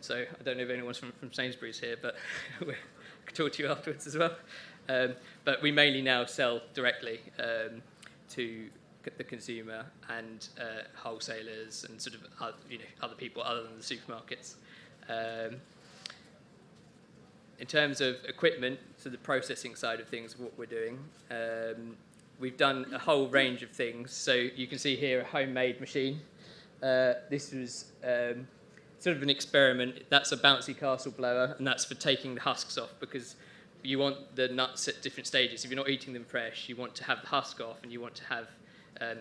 So I don't know if anyone's from Sainsbury's here, but I could talk to you afterwards as well. But we mainly now sell directly to the consumer and wholesalers and sort of other people other than the supermarkets. In terms of equipment, so the processing side of things, what we're doing, we've done a whole range of things. So you can see here a homemade machine. This was sort of an experiment. That's a bouncy castle blower, and that's for taking the husks off, because you want the nuts at different stages. If you're not eating them fresh, you want to have the husk off, and you want to have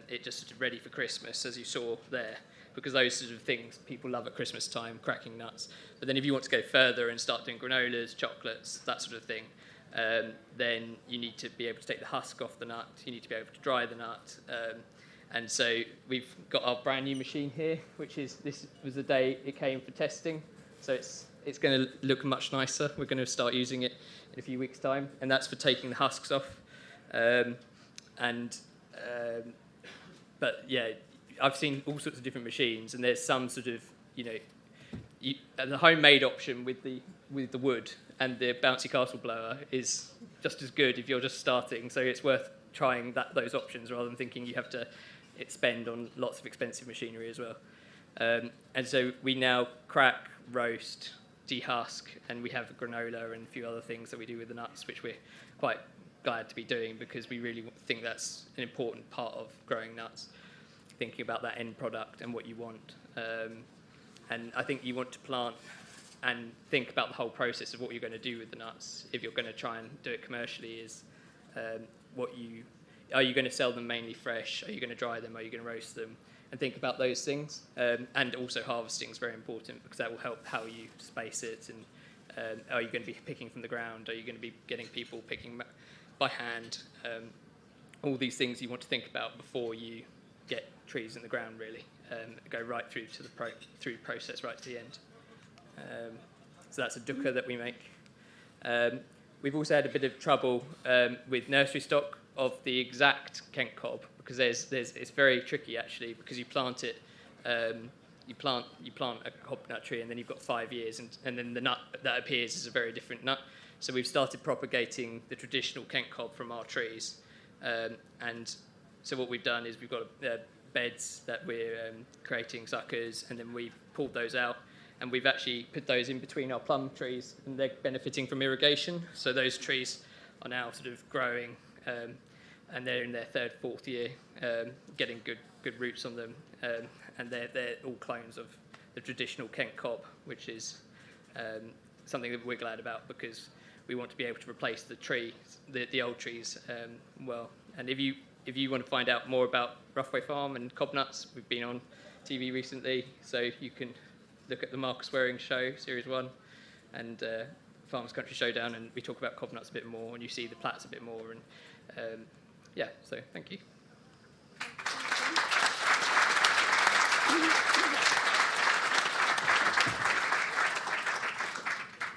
it just sort of ready for Christmas, as you saw there, because those sort of things people love at Christmas time, cracking nuts. But then if you want to go further and start doing granolas, chocolates, that sort of thing, then you need to be able to take the husk off the nut, you need to be able to dry the nut. And so we've got our brand new machine here, this was the day it came for testing. So it's going to look much nicer. We're going to start using it in a few weeks' time, and that's for taking the husks off. But yeah, I've seen all sorts of different machines, and there's some sort of, the homemade option with the wood and the bouncy castle blower is just as good if you're just starting. So it's worth trying those options rather than thinking you have to spend on lots of expensive machinery as well. And so we now crack, roast, dehusk, and we have a granola and a few other things that we do with the nuts, which we're quite glad to be doing because we really think that's an important part of growing nuts, thinking about that end product and what you want. And I think you want to plant and think about the whole process of what you're going to do with the nuts. If you're going to try and do it commercially, are you going to sell them mainly fresh? Are you going to dry them? Are you going to roast them? And think about those things. And also harvesting is very important because that will help how you space it. And are you going to be picking from the ground? Are you going to be getting people picking by hand? All these things you want to think about before you get trees in the ground, really. Go right through to the process right to the end. So that's a dukkha that we make. We've also had a bit of trouble with nursery stock of the exact Kent cob because it's very tricky actually because you plant it, you plant a cob nut tree and then you've got 5 years and then the nut that appears is a very different nut. So we've started propagating the traditional Kent cob from our trees, and so what we've done is we've got beds that we're creating suckers, and then we've pulled those out, and we've actually put those in between our plum trees, and they're benefiting from irrigation. So those trees are now sort of growing, and they're in their third, fourth year, getting good roots on them, and they're all clones of the traditional Kent cob, which is something that we're glad about because we want to be able to replace the old trees well. And if you want to find out more about Roughway Farm and cob nuts, we've been on TV recently, so you can look at the Marcus Waring Show, Series 1, and Farmers Country Showdown, and we talk about cob nuts a bit more, and you see the plats a bit more, and so thank you.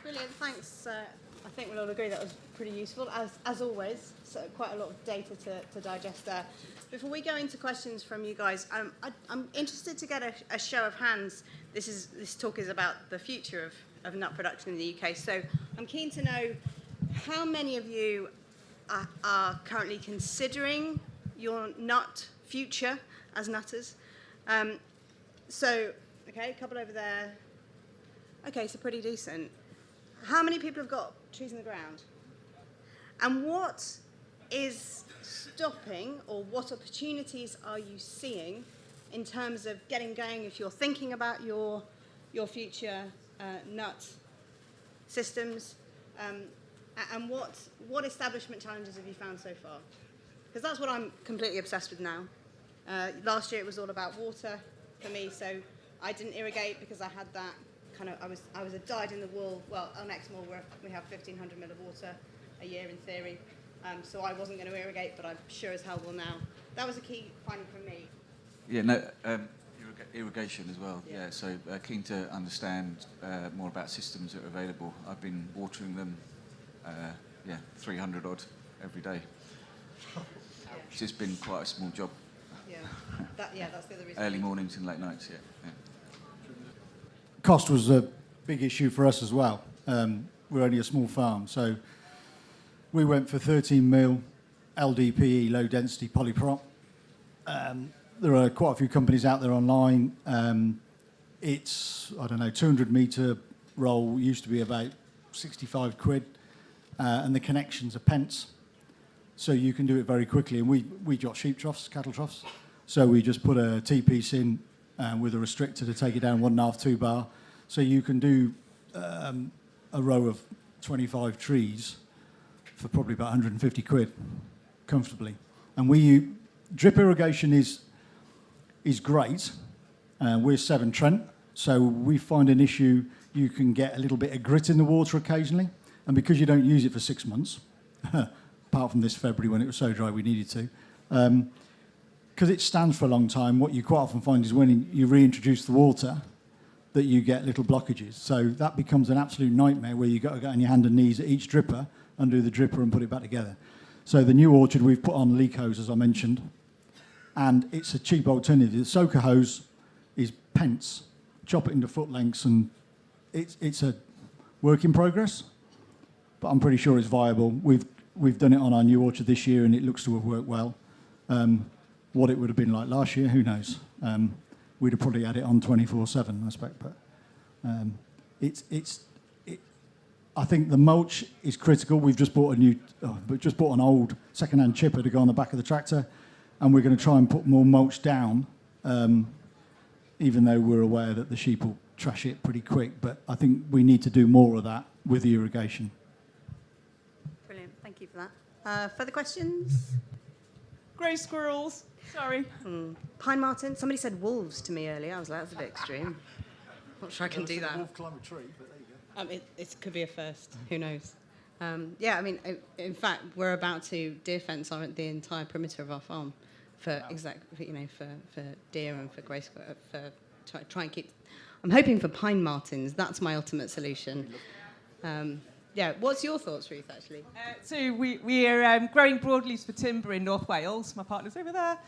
Brilliant, thanks. I think we'll we'll all agree that was pretty useful, as always. So quite a lot of data to digest there. Before we go into questions from you guys, I'm interested to get a show of hands. This talk is about the future of nut production in the UK. So I'm keen to know how many of you are currently considering your nut future as nutters. So, okay, a couple over there. Okay, so pretty decent. How many people have got trees in the ground? And what is stopping, or what opportunities are you seeing in terms of getting going if you're thinking about your future nut systems? And what establishment challenges have you found so far? Because that's what I'm completely obsessed with now. Last year it was all about water for me, so I didn't irrigate because I had that kind of, I was a dyed-in-the-wool. Well, on Exmoor we have 1,500 mil of water a year in theory, so I wasn't going to irrigate, but I sure as hell will now. That was a key finding for me. Yeah, no, irrigation as well. Yeah, so keen to understand more about systems that are available. I've been watering them, 300 odd every day. It's just been quite a small job. That's the other reason. Early mornings and late nights. Yeah. Cost was a big issue for us as well. We're only a small farm, so we went for 13 mil LDPE, low density polyprop. There are quite a few companies out there online. It's, 200 metre roll used to be about 65 quid, and the connections are pence. So you can do it very quickly. And we got sheep troughs, cattle troughs. So we just put a T-piece in with a restrictor to take it down 1.5, 2 bar. So you can do a row of 25 trees for probably about 150 quid, comfortably. And drip irrigation is great. We're Severn Trent, so we find an issue. You can get a little bit of grit in the water occasionally. And because you don't use it for 6 months, apart from this February when it was so dry we needed to, because it stands for a long time, what you quite often find is when you reintroduce the water that you get little blockages. So that becomes an absolute nightmare where you've got to go on your hand and knees at each dripper, undo the dripper and put it back together. So the new orchard we've put on leak hose, as I mentioned, and it's a cheap alternative. The soaker hose is pence. Chop it into foot lengths, and it's a work in progress, but I'm pretty sure it's viable. We've done it on our new orchard this year, and it looks to have worked well. What it would have been like last year, who knows? We'd have probably had it on 24/7, I expect. But I think the mulch is critical. We've just bought an old second-hand chipper to go on the back of the tractor, and we're going to try and put more mulch down, even though we're aware that the sheep will trash it pretty quick. But I think we need to do more of that with the irrigation. Brilliant, thank you for that. Further questions? Grey squirrels. Sorry. Pine marten. Somebody said wolves to me earlier. I was like, that's a bit extreme. Not sure I can do that. Wolf climb a tree, but there you go. It could be a first. Who knows? In fact, we're about to deer fence the entire perimeter of our farm for for deer and for grey squirrel. Try and keep. I'm hoping for pine martens. That's my ultimate solution. What's your thoughts, Ruth, actually? So we are growing broadleaves for timber in North Wales. My partner's over there.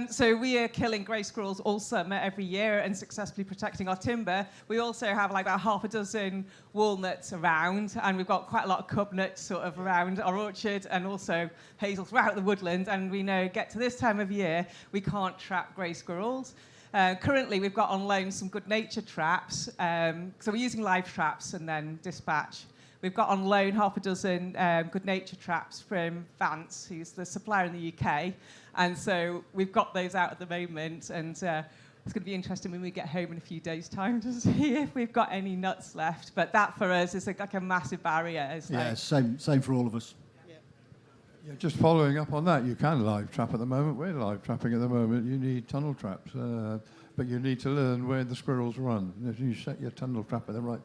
So we are killing grey squirrels all summer every year and successfully protecting our timber. We also have like about half a dozen walnuts around, and we've got quite a lot of cub nuts sort of around our orchard, and also hazel throughout the woodland. And we know get to this time of year, we can't trap grey squirrels. Currently, we've got on loan some good nature traps. So we're using live traps and then dispatch. We've got on loan half a dozen good nature traps from Vance, who's the supplier in the UK. And so we've got those out at the moment. And it's going to be interesting when we get home in a few days' time to see if we've got any nuts left. But that for us is like a massive barrier. Same for all of us. Yeah, just following up on that, you can live trap at the moment. We're live trapping at the moment. You need tunnel traps, but you need to learn where the squirrels run. If you set your tunnel trap at the right,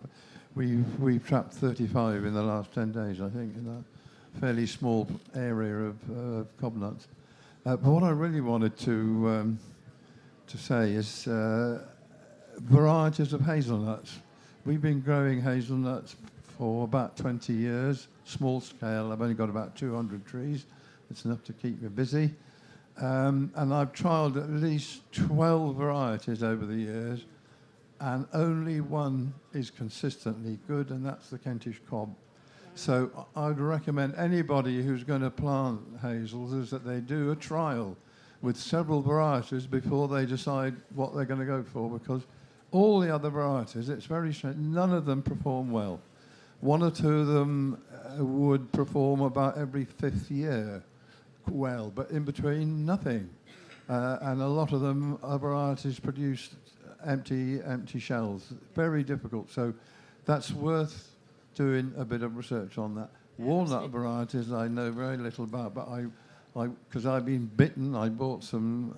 we've trapped 35 in the last 10 days, I think, in a fairly small area of cob nuts. But what I really wanted to say is varieties of hazelnuts. We've been growing hazelnuts for about 20 years. Small scale, I've only got about 200 trees. It's enough to keep me busy. And I've trialled at least 12 varieties over the years, and only one is consistently good, and that's the Kentish cob. So I'd recommend anybody who's going to plant hazels is that they do a trial with several varieties before they decide what they're going to go for, because all the other varieties, it's very strange, none of them perform well. One or two of them would perform about every 5th year well, but in between, nothing. And a lot of them are varieties produce empty shells. Very difficult. So that's worth doing a bit of research on that. Yeah, walnut varieties I know very little about, but because I've been bitten, I bought some,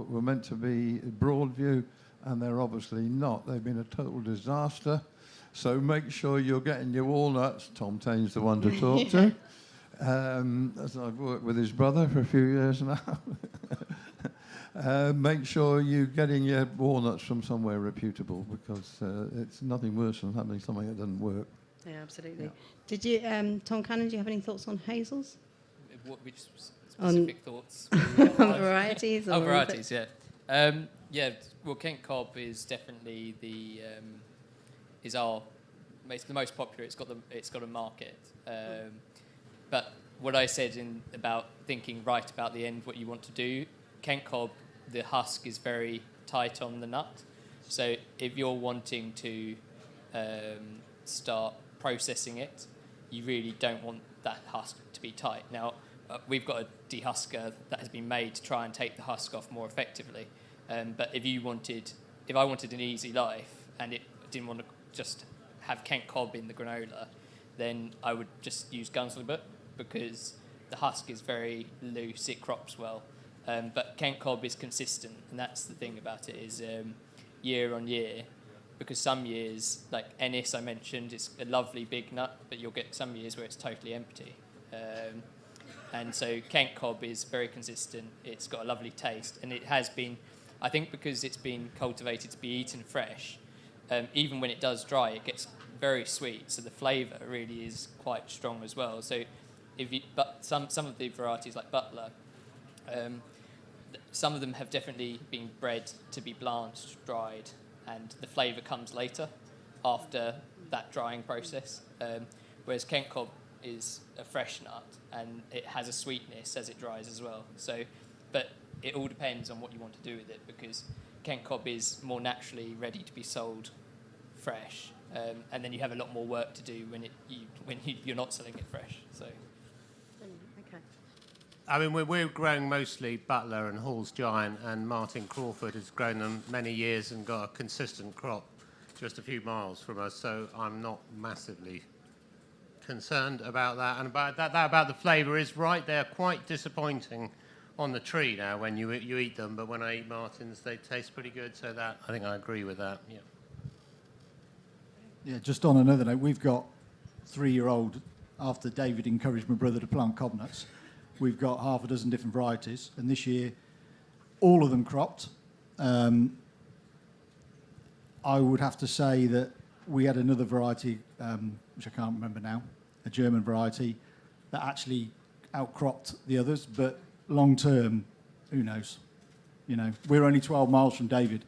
were meant to be Broadview, and they're obviously not. They've been a total disaster. So make sure you're getting your walnuts. Tom Taine's the one to talk to. As I've worked with his brother for a few years now. Make sure you're getting your walnuts from somewhere reputable, because it's nothing worse than having something that doesn't work. Yeah, absolutely. Yeah. Did you, Tom Cannon, do you have any thoughts on hazels? Which specific thoughts? On varieties? Oh, varieties, yeah. Yeah, well, Kent Cobb is definitely the most popular. It's got a market. But what I said about thinking right about the end, what you want to do, Kent Cobb, the husk is very tight on the nut. So if you're wanting to start processing it, you really don't want that husk to be tight. Now, we've got a dehusker that has been made to try and take the husk off more effectively. But if I wanted an easy life and it didn't want to just have Kent Cobb in the granola, then I would just use Gunslibet, because the husk is very loose, it crops well. But Kent Cobb is consistent, and that's the thing about it, is year on year, because some years, like Ennis I mentioned, it's a lovely big nut, but you'll get some years where it's totally empty. And so Kent Cobb is very consistent, it's got a lovely taste, and it has been, I think because it's been cultivated to be eaten fresh, even when it does dry, it gets very sweet, so the flavour really is quite strong as well. So but some of the varieties like Butler, some of them have definitely been bred to be blanched, dried, and the flavour comes later after that drying process. Whereas Kent Cobb is a fresh nut and it has a sweetness as it dries as well. So, but it all depends on what you want to do with it, because Kent Cobb is more naturally ready to be sold fresh, and then you have a lot more work to do when you're not selling it fresh. So. Okay. I mean, we're growing mostly Butler and Hall's Giant, and Martin Crawford has grown them many years and got a consistent crop just a few miles from us, so I'm not massively concerned about that. And about the flavour is right. They're quite disappointing on the tree now when you eat them, but when I eat Martins, they taste pretty good, so that I think I agree with that, yeah. Yeah, just on another note, we've got 3-year-old, after David encouraged my brother to plant cob nuts, we've got half a dozen different varieties, and this year all of them cropped. I would have to say that we had another variety, which I can't remember now, a German variety, that actually outcropped the others, but long term, who knows? You know, we're only 12 miles from David,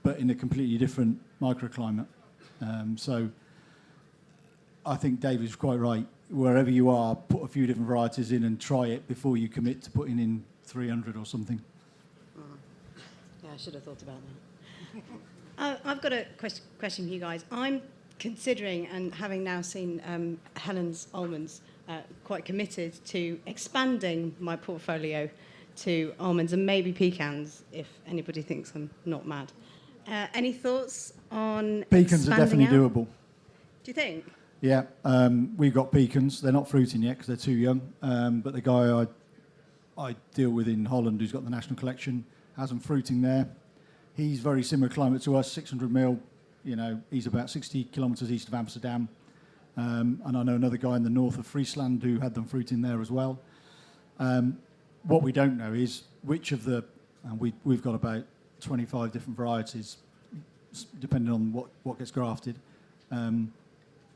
but in a completely different microclimate. So I think David's quite right. Wherever you are, put a few different varieties in and try it before you commit to putting in 300 or something. Yeah, I should have thought about that. I've got a question for you guys. I'm considering, and having now seen Helen's almonds, quite committed to expanding my portfolio to almonds and maybe pecans, if anybody thinks I'm not mad. Any thoughts on Pecans are definitely out? doable. Do you think? Yeah, we've got pecans. They're not fruiting yet because they're too young. But the guy I deal with in Holland, who's got the national collection, has them fruiting there. He's very similar climate to us, 600 mil. You know, he's about 60 kilometres east of Amsterdam. And I know another guy in the north of Friesland who had them fruiting there as well. What we don't know is which of the, and we've got about 25 different varieties, depending on what gets grafted.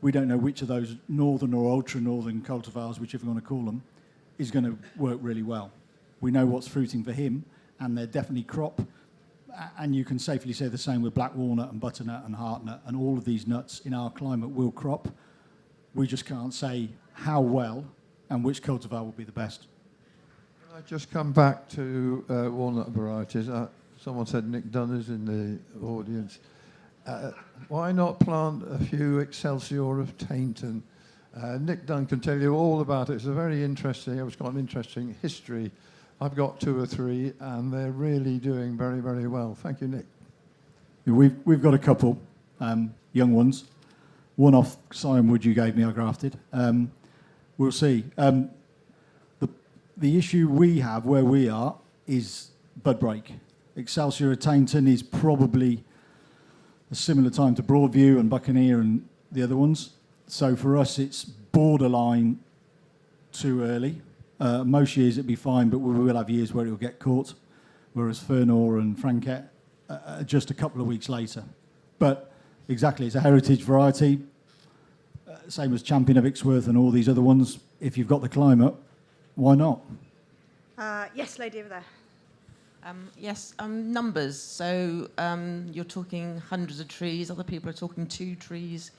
we don't know which of those northern or ultra-northern cultivars, whichever you want to call them, is going to work really well. We know what's fruiting for him, and they're definitely crop. And you can safely say the same with black walnut and butternut and heartnut, and all of these nuts in our climate will crop. We just can't say how well and which cultivar will be the best. Can I just come back to walnut varieties? Someone said Nick Dunn is in the audience. Why not plant a few Excelsior of Tainton? Nick Dunn can tell you all about it. It's got an interesting history. I've got 2 or 3, and they're really doing very, very well. Thank you, Nick. We've got a couple young ones. One off Signwood you gave me, I grafted. We'll see. The issue we have where we are is bud break. Excelsior of Tainton is probably a similar time to Broadview and Buccaneer and the other ones. So for us, it's borderline too early. Most years it'd be fine, but we will have years where it will get caught, whereas Fernor and Franquette are just a couple of weeks later. But exactly, it's a heritage variety, same as Champion of Ixworth and all these other ones. If you've got the climate, why not? Yes, lady over there. Yes, numbers. So you're talking hundreds of trees, other people are talking 2 trees.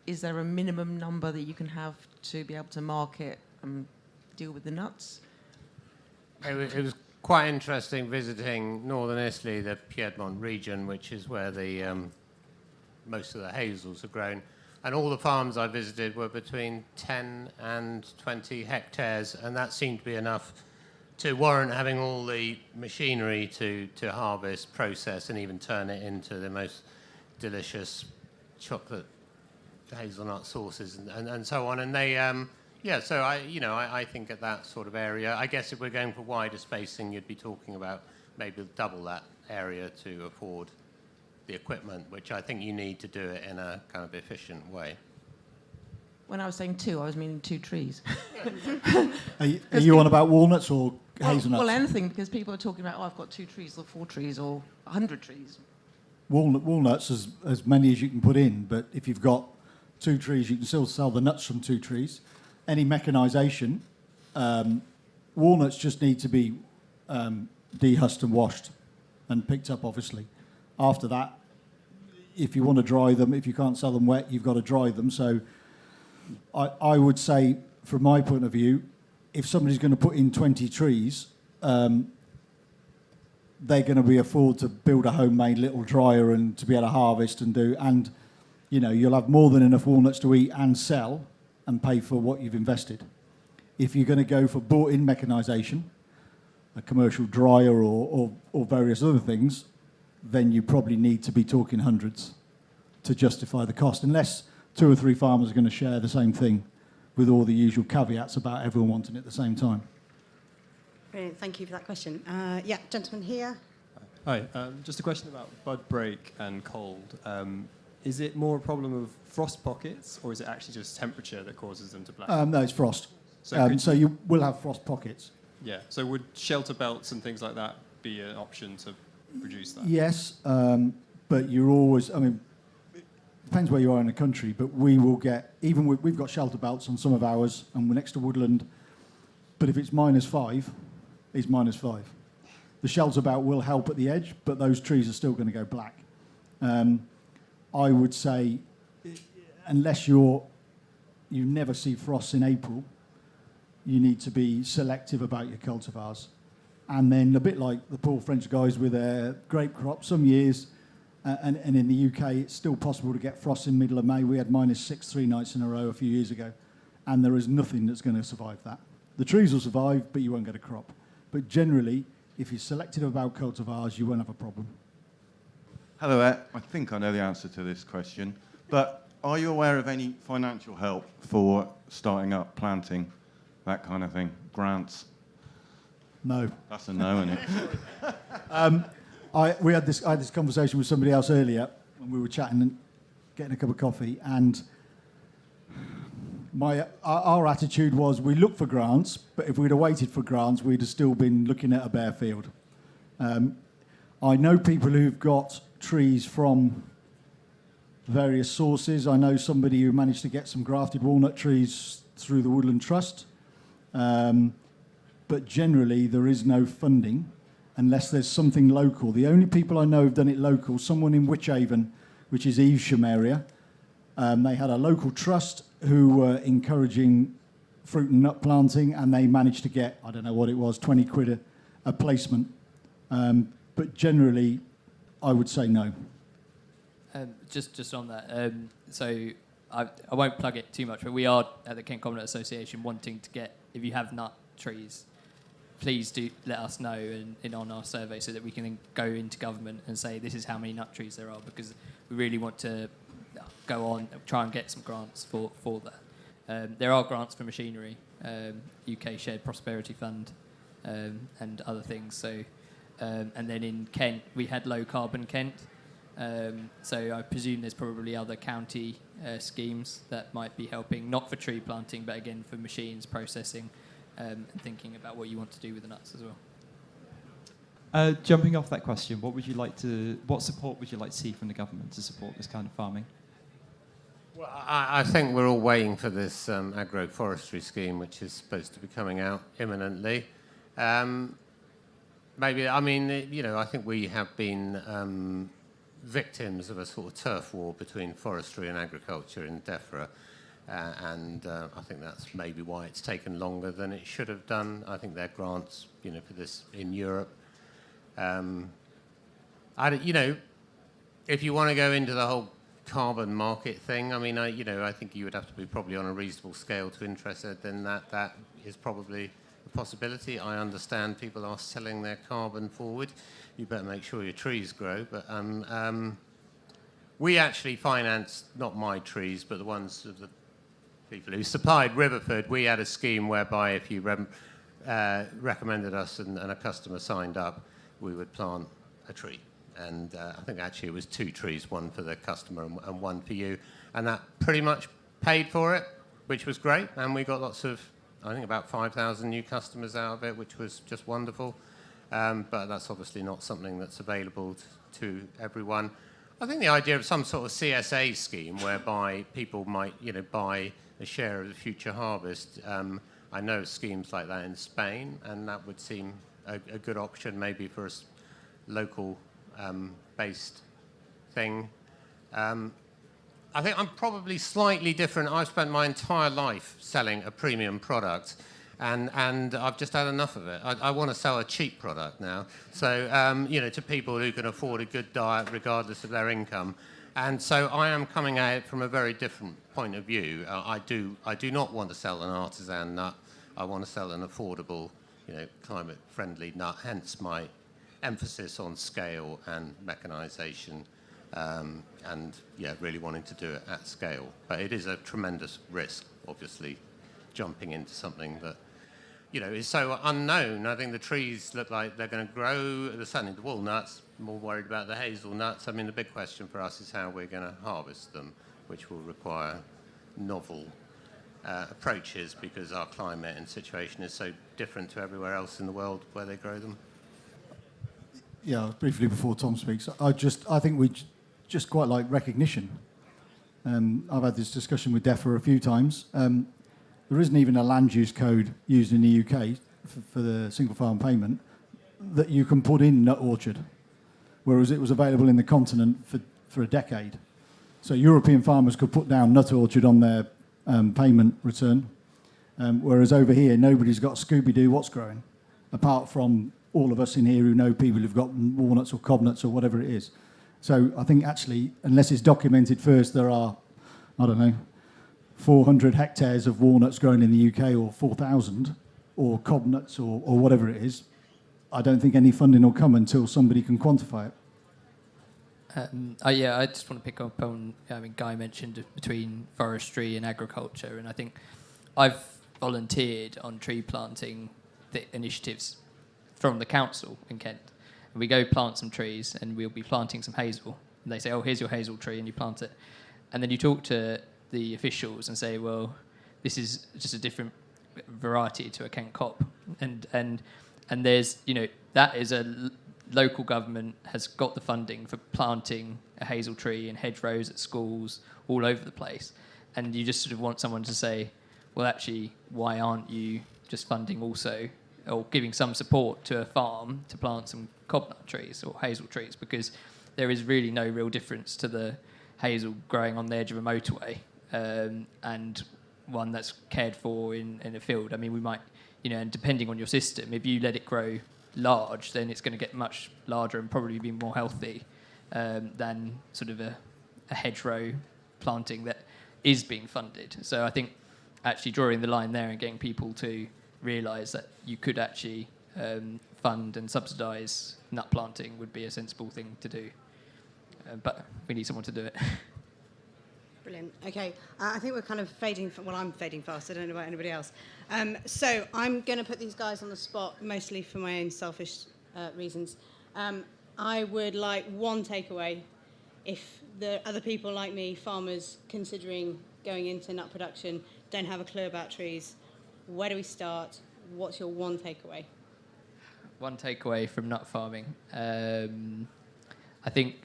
Is there a minimum number that you can have to be able to market and deal with the nuts? It was quite interesting visiting northern Italy, the Piedmont region, which is where the most of the hazels are grown. And all the farms I visited were between 10 and 20 hectares, and that seemed to be enough to warrant having all the machinery to harvest, process, and even turn it into the most delicious chocolate hazelnut sauces and so on. And they, so I think at that sort of area, I guess if we're going for wider spacing, you'd be talking about maybe double that area to afford the equipment, which I think you need to do it in a kind of efficient way. When I was saying 2, I was meaning 2 trees. Are you on about walnuts or hazelnuts? Well, anything, because people are talking about, I've got 2 trees or 4 trees or 100 trees. Walnuts, as many as you can put in, but if you've got 2 trees, you can still sell the nuts from 2 trees. Any mechanisation, walnuts just need to be dehusked and washed and picked up, obviously. After that, if you want to dry them, if you can't sell them wet, you've got to dry them. So I would say, from my point of view, if somebody's going to put in 20 trees, they're going to be afford to build a homemade little dryer and to be able to harvest and do. And, you'll have more than enough walnuts to eat and sell and pay for what you've invested. If you're going to go for bought-in mechanisation, a commercial dryer or various other things, then you probably need to be talking hundreds to justify the cost, unless 2 or 3 farmers are going to share the same thing with all the usual caveats about everyone wanting it at the same time. Brilliant, thank you for that question. Gentleman here. Hi, just a question about bud break and cold. Is it more a problem of frost pockets, or is it actually just temperature that causes them to black? No, it's frost. So you will have frost pockets. Yeah, so would shelter belts and things like that be an option to reduce that? Yes, but you're always, it depends where you are in the country, but we will get, we've got shelter belts on some of ours, and we're next to woodland, but if it's -5, it's -5. The shelter belt will help at the edge, but those trees are still going to go black. I would say, unless you never see frosts in April, you need to be selective about your cultivars. And then a bit like the poor French guys with their grape crop, some years, and in the UK, it's still possible to get frost in middle of May. We had -6 3 nights in a row a few years ago, and there is nothing that's going to survive that. The trees will survive, but you won't get a crop. But generally, if you're selective about cultivars, you won't have a problem. Hello there. I think I know the answer to this question, but are you aware of any financial help for starting up, planting, that kind of thing? Grants? No. That's a no, isn't it? I had this conversation with somebody else earlier when we were chatting and getting a cup of coffee, and our attitude was we look for grants, but if we'd have waited for grants, we'd have still been looking at a bare field. I know people who've got trees from various sources. I know somebody who managed to get some grafted walnut trees through the Woodland Trust. But generally, there is no funding unless there's something local. The only people I know who've done it local, someone in Wychavon, which is Evesham area, they had a local trust who were encouraging fruit and nut planting, and they managed to get, I don't know what it was, 20 quid a placement. But generally, I would say no. Just on that, so I won't plug it too much, but we are at the Kent Common Association wanting to get, if you have nut trees, please do let us know in on our survey so that we can then go into government and say this is how many nut trees there are, because we really want to go on try and get some grants for that. There are grants for machinery, UK Shared Prosperity Fund, and other things. So, and then in Kent we had Low Carbon Kent. So I presume there's probably other county schemes that might be helping, not for tree planting, but again for machines, processing, and thinking about what you want to do with the nuts as well. Jumping off that question, what support would you like to see from the government to support this kind of farming? Well, I think we're all waiting for this agroforestry scheme, which is supposed to be coming out imminently. Maybe, I mean, you know, I think we have been victims of a sort of turf war between forestry and agriculture in DEFRA. And I think that's maybe why it's taken longer than it should have done. I think there are grants, you know, for this in Europe. You know, if you want to go into the whole carbon market thing, I mean, you know, I think you would have to be probably on a reasonable scale to interested in that. That is probably a possibility. I understand people are selling their carbon forward. You better make sure your trees grow. But we actually financed, not my trees, but the ones of the people who supplied Riverford. We had a scheme whereby if you recommended us and a customer signed up, we would plant a tree. And I think actually it was 2 trees, one for the customer and one for you. And that pretty much paid for it, which was great. And we got lots of, I think about 5,000 new customers out of it, which was just wonderful. But that's obviously not something that's available to everyone. I think the idea of some sort of CSA scheme whereby people might, you know, buy a share of the future harvest. I know schemes like that in Spain, and that would seem a good option maybe for a local based thing. I think I'm probably slightly different. I've spent my entire life selling a premium product, and I've just had enough of it. I want to sell a cheap product now. So, you know, to people who can afford a good diet regardless of their income. And so I am coming at it from a very different point of view. I do not want to sell an artisan nut. I want to sell an affordable, you know, climate-friendly nut, hence my emphasis on scale and mechanisation, and, yeah, really wanting to do it at scale. But it is a tremendous risk, obviously, jumping into something that, you know, is so unknown. I think the trees look like they're going to grow. Certainly the walnuts, more worried about the hazelnuts. I mean, the big question for us is how we're going to harvest them, which will require novel approaches because our climate and situation is so different to everywhere else in the world where they grow them. Yeah, briefly before Tom speaks, I think we just quite like recognition. I've had this discussion with DEFRA a few times. There isn't even a land use code used in the UK for the single farm payment that you can put in nut orchard, whereas it was available in the continent for a decade. So European farmers could put down nut orchard on their payment return, whereas over here nobody's got Scooby-Doo what's growing, apart from all of us in here who know people who've got walnuts or cobnuts or whatever it is. So I think actually, unless it's documented first, there are, I don't know, 400 hectares of walnuts grown in the UK or 4,000, or cobnuts or whatever it is. I don't think any funding will come until somebody can quantify it. Yeah, I just want to pick up on, I mean, Guy mentioned between forestry and agriculture, and I think I've volunteered on tree planting initiatives from the council in Kent. And we go plant some trees, and we'll be planting some hazel. And they say, oh, here's your hazel tree, and you plant it. And then you talk to the officials and say, well, this is just a different variety to a Kent cop. And there's, you know, that is local government has got the funding for planting a hazel tree in hedgerows at schools all over the place, and you just sort of want someone to say, well, actually, why aren't you just funding also or giving some support to a farm to plant some cobnut trees or hazel trees, because there is really no real difference to the hazel growing on the edge of a motorway and one that's cared for in a field. I mean, we might, and depending on your system, if you let it grow large, then it's going to get much larger and probably be more healthy than sort of a hedgerow planting that is being funded. So I think actually drawing the line there and getting people to realise that you could actually fund and subsidise nut planting would be a sensible thing to do. But we need someone to do it. Brilliant. Okay, I think we're kind of fading. Well, I'm fading fast. I don't know about anybody else. So I'm going to put these guys on the spot, mostly for my own selfish reasons. I would like one takeaway. If the other people like me, farmers considering going into nut production, don't have a clue about trees, where do we start? What's your one takeaway? One takeaway from nut farming. I think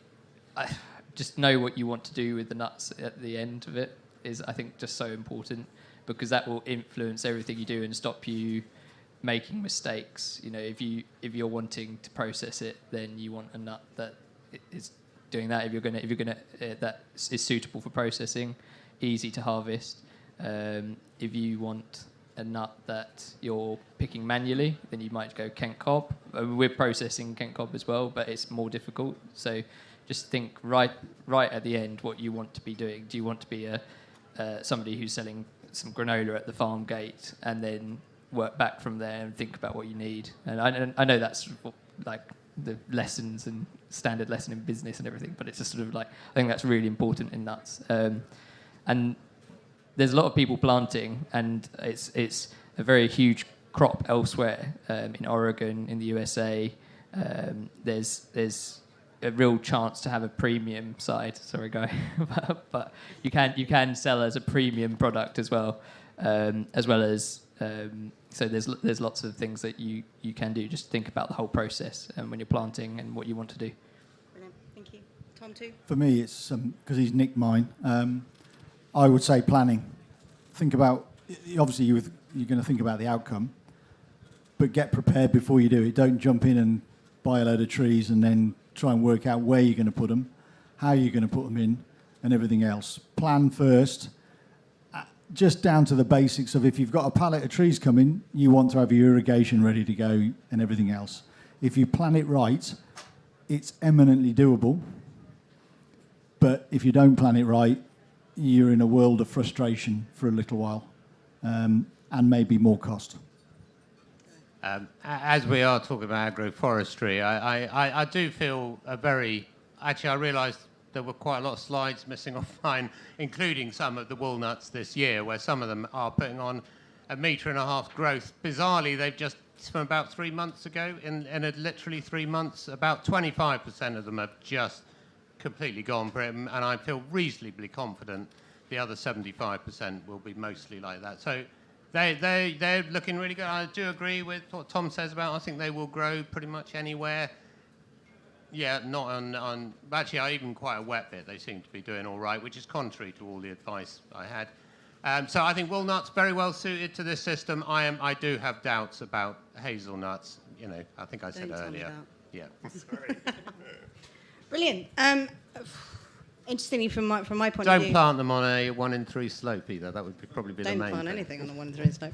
just know what you want to do with the nuts at the end of it is, I think, just so important, because that will influence everything you do and stop you making mistakes. If you're wanting to process it, then you want a nut that is doing that. If you're gonna that is suitable for processing, easy to harvest. If you want a nut that you're picking manually, then you might go Kent cob. We're processing Kent cob as well, but it's more difficult. So just think right at the end what you want to be doing. Do you want to be somebody who's selling some granola at the farm gate and then work back from there and think about what you need? And I know that's like the lessons and standard lesson in business and everything, but it's just sort of like, I think that's really important in nuts. And there's a lot of people planting, and it's a very huge crop elsewhere, in Oregon, in the USA. There's a real chance to have a premium side. Sorry, Guy, but you can sell as a premium product as well as so there's lots of things that you can do. Just think about the whole process when you're planting and what you want to do. Brilliant, thank you. Tom too. For me, it's because he's nicked mine. I would say planning. Think about, obviously you're going to think about the outcome, but get prepared before you do it. Don't jump in and buy a load of trees and then try and work out where you're going to put them, how you're going to put them in, and everything else. Plan first, just down to the basics of, if you've got a pallet of trees coming, you want to have your irrigation ready to go and everything else. If you plan it right, it's eminently doable. But if you don't plan it right, you're in a world of frustration for a little while, and maybe more cost. As we are talking about agroforestry, I do feel I realised there were quite a lot of slides missing off mine, including some of the walnuts this year, where some of them are putting on 1.5 metre growth. Bizarrely, they've just, from about 3 months ago, in literally 3 months, about 25% of them have just completely gone for it, and I feel reasonably confident the other 75% will be mostly like that. So they're looking really good. I do agree with what Tom says about, I think they will grow pretty much anywhere. Yeah, not on actually, even quite a wet bit, they seem to be doing all right, which is contrary to all the advice I had. So I think walnuts very well suited to this system. I do have doubts about hazelnuts. I think I said earlier. Yeah. Sorry. Brilliant. Interestingly, from my point of Don't view, plant them on a 1 in 3 slope either. That would probably be the main thing. Don't plant anything on a 1 in 3 slope.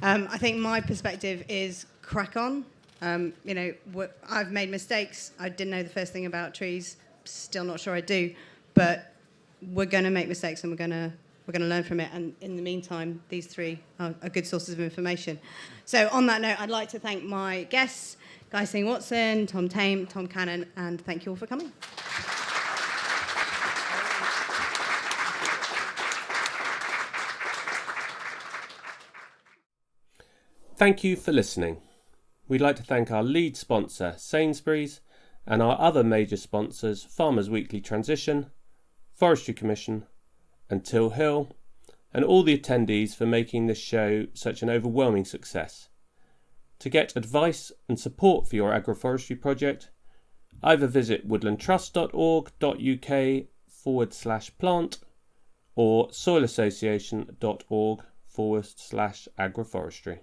I think my perspective is crack on. I've made mistakes. I didn't know the first thing about trees. Still not sure I do. But we're going to make mistakes, and we're going to learn from it. And in the meantime, these three are good sources of information. So on that note, I'd like to thank my guests, Guy Singh-Watson, Tom Tame, Tom Cannon, and thank you all for coming. Thank you for listening. We'd like to thank our lead sponsor, Sainsbury's, and our other major sponsors, Farmers Weekly Transition, Forestry Commission, and Till Hill, and all the attendees for making this show such an overwhelming success. To get advice and support for your agroforestry project, Either visit woodlandtrust.org.uk/plant or soilassociation.org/agroforestry.